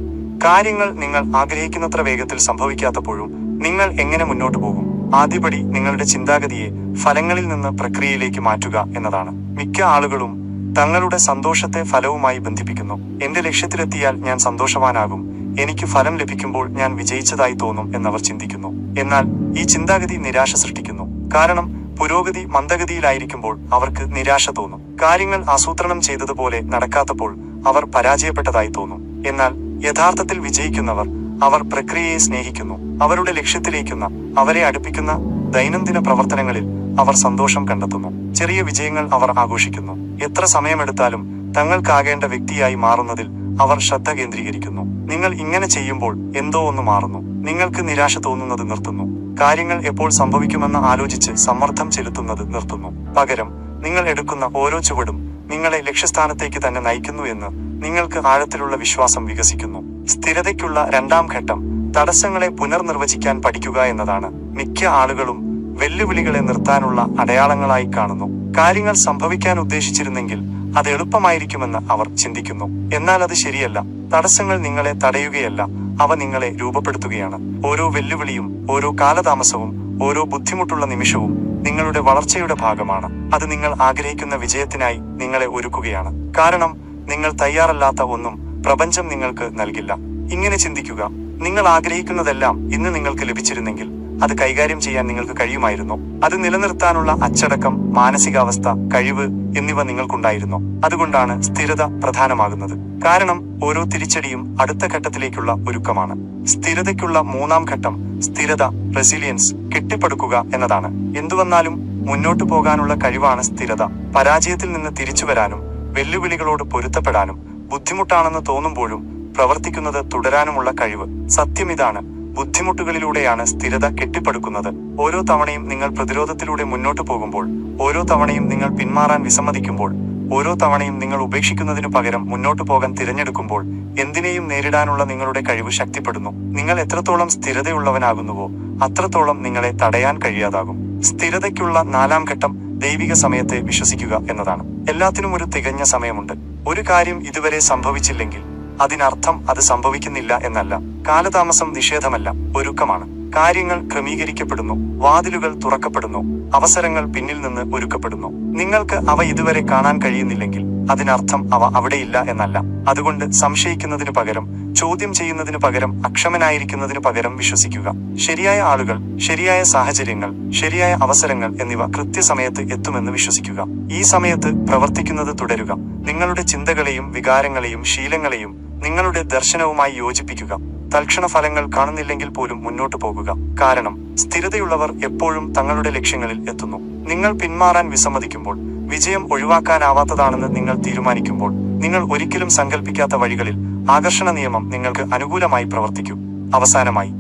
കാര്യങ്ങൾ നിങ്ങൾ ആഗ്രഹിക്കുന്നത്ര വേഗത്തിൽ സംഭവിക്കാത്തപ്പോഴും നിങ്ങൾ എങ്ങനെ മുന്നോട്ട് പോകും? ആദ്യപടി നിങ്ങളുടെ ചിന്താഗതിയെ ഫലങ്ങളിൽ നിന്ന് പ്രക്രിയയിലേക്ക് മാറ്റുക എന്നതാണ്. മിക്ക ആളുകളും തങ്ങളുടെ സന്തോഷത്തെ ഫലവുമായി ബന്ധിപ്പിക്കുന്നു. എന്റെ ലക്ഷ്യത്തിലെത്തിയാൽ ഞാൻ സന്തോഷവാനാകും, എനിക്ക് ഫലം ലഭിക്കുമ്പോൾ ഞാൻ വിജയിച്ചതായി തോന്നും എന്നവർ ചിന്തിക്കുന്നു. എന്നാൽ ഈ ചിന്താഗതി നിരാശ സൃഷ്ടിക്കുന്നു. കാരണം പുരോഗതി മന്ദഗതിയിലായിരിക്കുമ്പോൾ അവർക്ക് നിരാശ തോന്നും. കാര്യങ്ങൾ ആസൂത്രണം ചെയ്തതുപോലെ നടക്കാത്തപ്പോൾ അവർ പരാജയപ്പെട്ടതായി തോന്നും. എന്നാൽ യഥാർത്ഥത്തിൽ വിജയിക്കുന്നവർ അവർ പ്രക്രിയയെ സ്നേഹിക്കുന്നു. അവരുടെ ലക്ഷ്യത്തിലേക്കുന്ന അവരെ അടുപ്പിക്കുന്ന ദൈനംദിന പ്രവർത്തനങ്ങളിൽ അവർ സന്തോഷം കണ്ടെത്തുന്നു. ചെറിയ വിജയങ്ങൾ അവർ ആഘോഷിക്കുന്നു. എത്ര സമയമെടുത്താലും തങ്ങൾക്കാകേണ്ട വ്യക്തിയായി മാറുന്നതിൽ അവർ ശ്രദ്ധ കേന്ദ്രീകരിക്കുന്നു. നിങ്ങൾ ഇങ്ങനെ ചെയ്യുമ്പോൾ എന്തോ ഒന്ന് മാറുന്നു. നിങ്ങൾക്ക് നിരാശ തോന്നുന്നത് നിർത്തുന്നു. കാര്യങ്ങൾ എപ്പോൾ സംഭവിക്കുമെന്ന് ആലോചിച്ച് സമ്മർദ്ദം ചെലുത്തുന്നത് നിർത്തുന്നു. പകരം നിങ്ങൾ എടുക്കുന്ന ഓരോ ചുവടും നിങ്ങളെ ലക്ഷ്യസ്ഥാനത്തേക്ക് തന്നെ നയിക്കുന്നു എന്ന് നിങ്ങൾക്ക് ആഴത്തിലുള്ള വിശ്വാസം വികസിക്കുന്നു. സ്ഥിരതയ്ക്കുള്ള രണ്ടാം ഘട്ടം തടസ്സങ്ങളെ പുനർനിർവചിക്കാൻ പഠിക്കുക എന്നതാണ്. മിക്ക ആളുകളും വെല്ലുവിളികളെ നിർത്താനുള്ള അടയാളങ്ങളായി കാണുന്നു. കാര്യങ്ങൾ സംഭവിക്കാൻ ഉദ്ദേശിച്ചിരുന്നെങ്കിൽ അത് എളുപ്പമായിരിക്കുമെന്ന് അവർ ചിന്തിക്കുന്നു. എന്നാൽ അത് ശരിയല്ല. തടസ്സങ്ങൾ നിങ്ങളെ തടയുകയല്ല, അവ നിങ്ങളെ രൂപപ്പെടുത്തുകയാണ്. ഓരോ വെല്ലുവിളിയും, ഓരോ കാലതാമസവും, ഓരോ ബുദ്ധിമുട്ടുള്ള നിമിഷവും നിങ്ങളുടെ വളർച്ചയുടെ ഭാഗമാണ്. അത് നിങ്ങൾ ആഗ്രഹിക്കുന്ന വിജയത്തിനായി നിങ്ങളെ ഒരുക്കുകയാണ്. കാരണം നിങ്ങൾ തയ്യാറല്ലാത്ത ഒന്നും പ്രപഞ്ചം നിങ്ങൾക്ക് നൽകില്ല. ഇങ്ങനെ ചിന്തിക്കുക: നിങ്ങൾ ആഗ്രഹിക്കുന്നതെല്ലാം ഇന്ന് നിങ്ങൾക്ക് ലഭിച്ചിരുന്നെങ്കിൽ അത് കൈകാര്യം ചെയ്യാൻ നിങ്ങൾക്ക് കഴിയുമായിരുന്നു. അത് നിലനിർത്താനുള്ള അച്ചടക്കം, മാനസികാവസ്ഥ, കഴിവ് എന്നിവ നിങ്ങൾക്കുണ്ടായിരുന്നു. അതുകൊണ്ടാണ് സ്ഥിരത പ്രധാനമാകുന്നത്. കാരണം ഓരോ തിരിച്ചടിയും അടുത്ത ഘട്ടത്തിലേക്കുള്ള ഒരുക്കമാണ്. സ്ഥിരതയ്ക്കുള്ള മൂന്നാം ഘട്ടം സ്ഥിരത, റെസിലിയൻസ്, കെട്ടിപ്പടുക്കുക എന്നതാണ്. എന്തുവന്നാലും മുന്നോട്ടു പോകാനുള്ള കഴിവാണ് സ്ഥിരത. പരാജയത്തിൽ നിന്ന് തിരിച്ചു വരാനും വെല്ലുവിളികളോട് പൊരുത്തപ്പെടാനും ബുദ്ധിമുട്ടാണെന്ന് തോന്നുമ്പോഴും പ്രവർത്തിക്കുന്നത് തുടരാനുമുള്ള കഴിവ്. സത്യം ഇതാണ്: ബുദ്ധിമുട്ടുകളിലൂടെയാണ് സ്ഥിരത കെട്ടിപ്പടുക്കുന്നത്. ഓരോ തവണയും നിങ്ങൾ പ്രതിരോധത്തിലൂടെ മുന്നോട്ടു പോകുമ്പോൾ, ഓരോ തവണയും നിങ്ങൾ പിന്മാറാൻ വിസമ്മതിക്കുമ്പോൾ, ഓരോ തവണയും നിങ്ങൾ ഉപേക്ഷിക്കുന്നതിനു പകരം മുന്നോട്ടു പോകാൻ തിരഞ്ഞെടുക്കുമ്പോൾ എന്തിനേയും നേരിടാനുള്ള നിങ്ങളുടെ കഴിവ് ശക്തിപ്പെടുന്നു. നിങ്ങൾ എത്രത്തോളം സ്ഥിരതയുള്ളവനാകുന്നുവോ അത്രത്തോളം നിങ്ങളെ തടയാൻ കഴിയാതാകും. സ്ഥിരതയ്ക്കുള്ള നാലാം ഘട്ടം ദൈവിക സമയത്തെ വിശ്വസിക്കുക എന്നതാണ്. എല്ലാത്തിനും ഒരു തികഞ്ഞ സമയമുണ്ട്. ഒരു കാര്യം ഇതുവരെ സംഭവിച്ചില്ലെങ്കിൽ അതിനർത്ഥം അത് സംഭവിക്കുന്നില്ല എന്നല്ല. കാലതാമസം നിഷേധമല്ല, ഒരുക്കമാണ്. കാര്യങ്ങൾ ക്രമീകരിക്കപ്പെടുന്നു, വാതിലുകൾ തുറക്കപ്പെടുന്നു, അവസരങ്ങൾ പിന്നിൽ നിന്ന് ഒരുക്കപ്പെടുന്നു. നിങ്ങൾക്ക് അവ ഇതുവരെ കാണാൻ കഴിയുന്നില്ലെങ്കിൽ അതിനർത്ഥം അവ അവിടെയില്ല എന്നല്ല. അതുകൊണ്ട് സംശയിക്കുന്നതിനു പകരം, ചോദ്യം ചെയ്യുന്നതിനു പകരം, അക്ഷമനായിരിക്കുന്നതിനു പകരം വിശ്വസിക്കുക. ശരിയായ ആളുകൾ, ശരിയായ സാഹചര്യങ്ങൾ, ശരിയായ അവസരങ്ങൾ എന്നിവ കൃത്യസമയത്ത് എത്തുമെന്ന് വിശ്വസിക്കുക. ഈ സമയത്ത് പ്രവർത്തിക്കുന്നത് തുടരുക. നിങ്ങളുടെ ചിന്തകളെയും വികാരങ്ങളെയും ശീലങ്ങളെയും നിങ്ങളുടെ ദർശനവുമായി യോജിപ്പിക്കുക. തൽക്ഷണ ഫലങ്ങൾ കാണുന്നില്ലെങ്കിൽ പോലും മുന്നോട്ടു പോകുക. കാരണം സ്ഥിരതയുള്ളവർ എപ്പോഴും തങ്ങളുടെ ലക്ഷ്യങ്ങളിൽ എത്തുന്നു. നിങ്ങൾ പിന്മാറാൻ വിസമ്മതിക്കുമ്പോൾ, വിജയം ഒഴിവാക്കാനാവാത്തതാണെന്ന് നിങ്ങൾ തീരുമാനിക്കുമ്പോൾ, നിങ്ങൾ ഒരിക്കലും സങ്കല്പിക്കാത്ത വഴികളിൽ ആകർഷണ നിയമം നിങ്ങൾക്ക് അനുകൂലമായി പ്രവർത്തിക്കും. അവസാനമായി,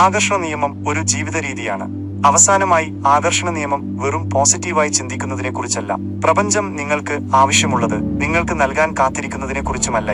ആകർഷണ നിയമം ഒരു ജീവിത രീതിയാണ്. അവസാനമായി, ആകർഷണ നിയമം വെറും പോസിറ്റീവായി ചിന്തിക്കുന്നതിനെ കുറിച്ചല്ല. പ്രപഞ്ചം നിങ്ങൾക്ക് ആവശ്യമുള്ളത് നിങ്ങൾക്ക് നൽകാൻ കാത്തിരിക്കുന്നതിനെ കുറിച്ചുമല്ല.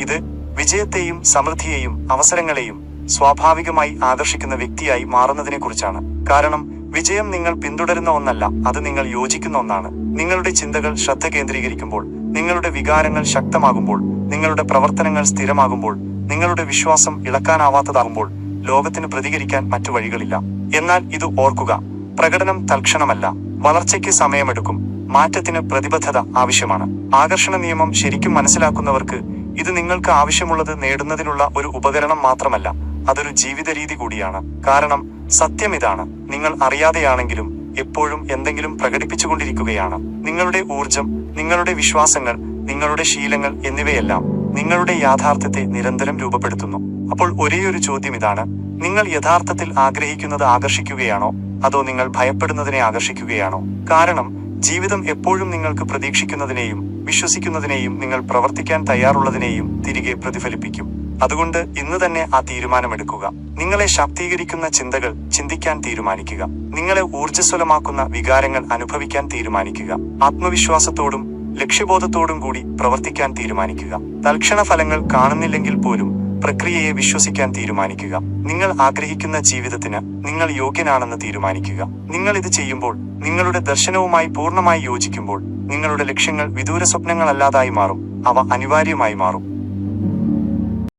ഇത് വിജയത്തെയും സമൃദ്ധിയെയും അവസരങ്ങളെയും സ്വാഭാവികമായി ആകർഷിക്കുന്ന വ്യക്തിയായി മാറുന്നതിനെ കുറിച്ചാണ്. കാരണം വിജയം നിങ്ങൾ പിന്തുടരുന്ന ഒന്നല്ല, അത് നിങ്ങൾ യോജിക്കുന്ന ഒന്നാണ്. നിങ്ങളുടെ ചിന്തകൾ ശ്രദ്ധ കേന്ദ്രീകരിക്കുമ്പോൾ, നിങ്ങളുടെ വികാരങ്ങൾ ശക്തമാകുമ്പോൾ, നിങ്ങളുടെ പ്രവർത്തനങ്ങൾ സ്ഥിരമാകുമ്പോൾ, നിങ്ങളുടെ വിശ്വാസം ഇളക്കാനാവാത്തതാകുമ്പോൾ ലോകത്തിന് പ്രതികരിക്കാൻ മറ്റു വഴികളില്ല. എന്നാൽ ഇത് ഓർക്കുക: പ്രകടനം തൽക്ഷണമല്ല, വളർച്ചയ്ക്ക് സമയമെടുക്കും, മാറ്റത്തിന് പ്രതിബദ്ധത ആവശ്യമാണ്. ആകർഷണ നിയമം ശരിക്കും മനസ്സിലാക്കുന്നവർക്ക് ഇത് നിങ്ങൾക്ക് ആവശ്യമുള്ളത് നേടുന്നതിനുള്ള ഒരു ഉപകരണം മാത്രമല്ല, അതൊരു ജീവിത രീതി കൂടിയാണ്. കാരണം സത്യം ഇതാണ്: നിങ്ങൾ അറിയാതെയാണെങ്കിലും എപ്പോഴും എന്തെങ്കിലും പ്രകടിപ്പിച്ചുകൊണ്ടിരിക്കുകയാണ്. നിങ്ങളുടെ ഊർജം, നിങ്ങളുടെ വിശ്വാസങ്ങൾ, നിങ്ങളുടെ ശീലങ്ങൾ എന്നിവയെല്ലാം നിങ്ങളുടെ യാഥാർത്ഥ്യത്തെ നിരന്തരം രൂപപ്പെടുത്തുന്നു. അപ്പോൾ ഒരേയൊരു ചോദ്യം ഇതാണ്: നിങ്ങൾ യഥാർത്ഥത്തിൽ ആഗ്രഹിക്കുന്നത് ആകർഷിക്കുകയാണോ, അതോ നിങ്ങൾ ഭയപ്പെടുന്നതിനെ ആകർഷിക്കുകയാണോ? കാരണം ജീവിതം എപ്പോഴും നിങ്ങൾക്ക് പ്രതീക്ഷിക്കുന്നതിനെയും വിശ്വസിക്കുന്നതിനെയും നിങ്ങൾ പ്രവർത്തിക്കാൻ തയ്യാറുള്ളതിനെയും തിരികെ പ്രതിഫലിപ്പിക്കും. അതുകൊണ്ട് ഇന്ന് തന്നെ ആ തീരുമാനമെടുക്കുക. നിങ്ങളെ ശാക്തീകരിക്കുന്ന ചിന്തകൾ ചിന്തിക്കാൻ തീരുമാനിക്കുക. നിങ്ങളെ ഊർജ്ജസ്വലമാക്കുന്ന വികാരങ്ങൾ അനുഭവിക്കാൻ തീരുമാനിക്കുക. ആത്മവിശ്വാസത്തോടും ലക്ഷ്യബോധത്തോടും കൂടി പ്രവർത്തിക്കാൻ തീരുമാനിക്കുക. തൽക്ഷണ ഫലങ്ങൾ കാണുന്നില്ലെങ്കിൽ പോലും പ്രക്രിയയെ വിശ്വസിക്കാൻ തീരുമാനിക്കുക. നിങ്ങൾ ആഗ്രഹിക്കുന്ന ജീവിതത്തിന് നിങ്ങൾ യോഗ്യനാണെന്ന് തീരുമാനിക്കുക. നിങ്ങൾ ഇത് ചെയ്യുമ്പോൾ, നിങ്ങളുടെ ദർശനവുമായി പൂർണ്ണമായി യോജിക്കുമ്പോൾ, നിങ്ങളുടെ ലക്ഷ്യങ്ങൾ വിദൂര സ്വപ്നങ്ങളല്ലാതായി മാറും. അവ അനിവാര്യമായി മാറും.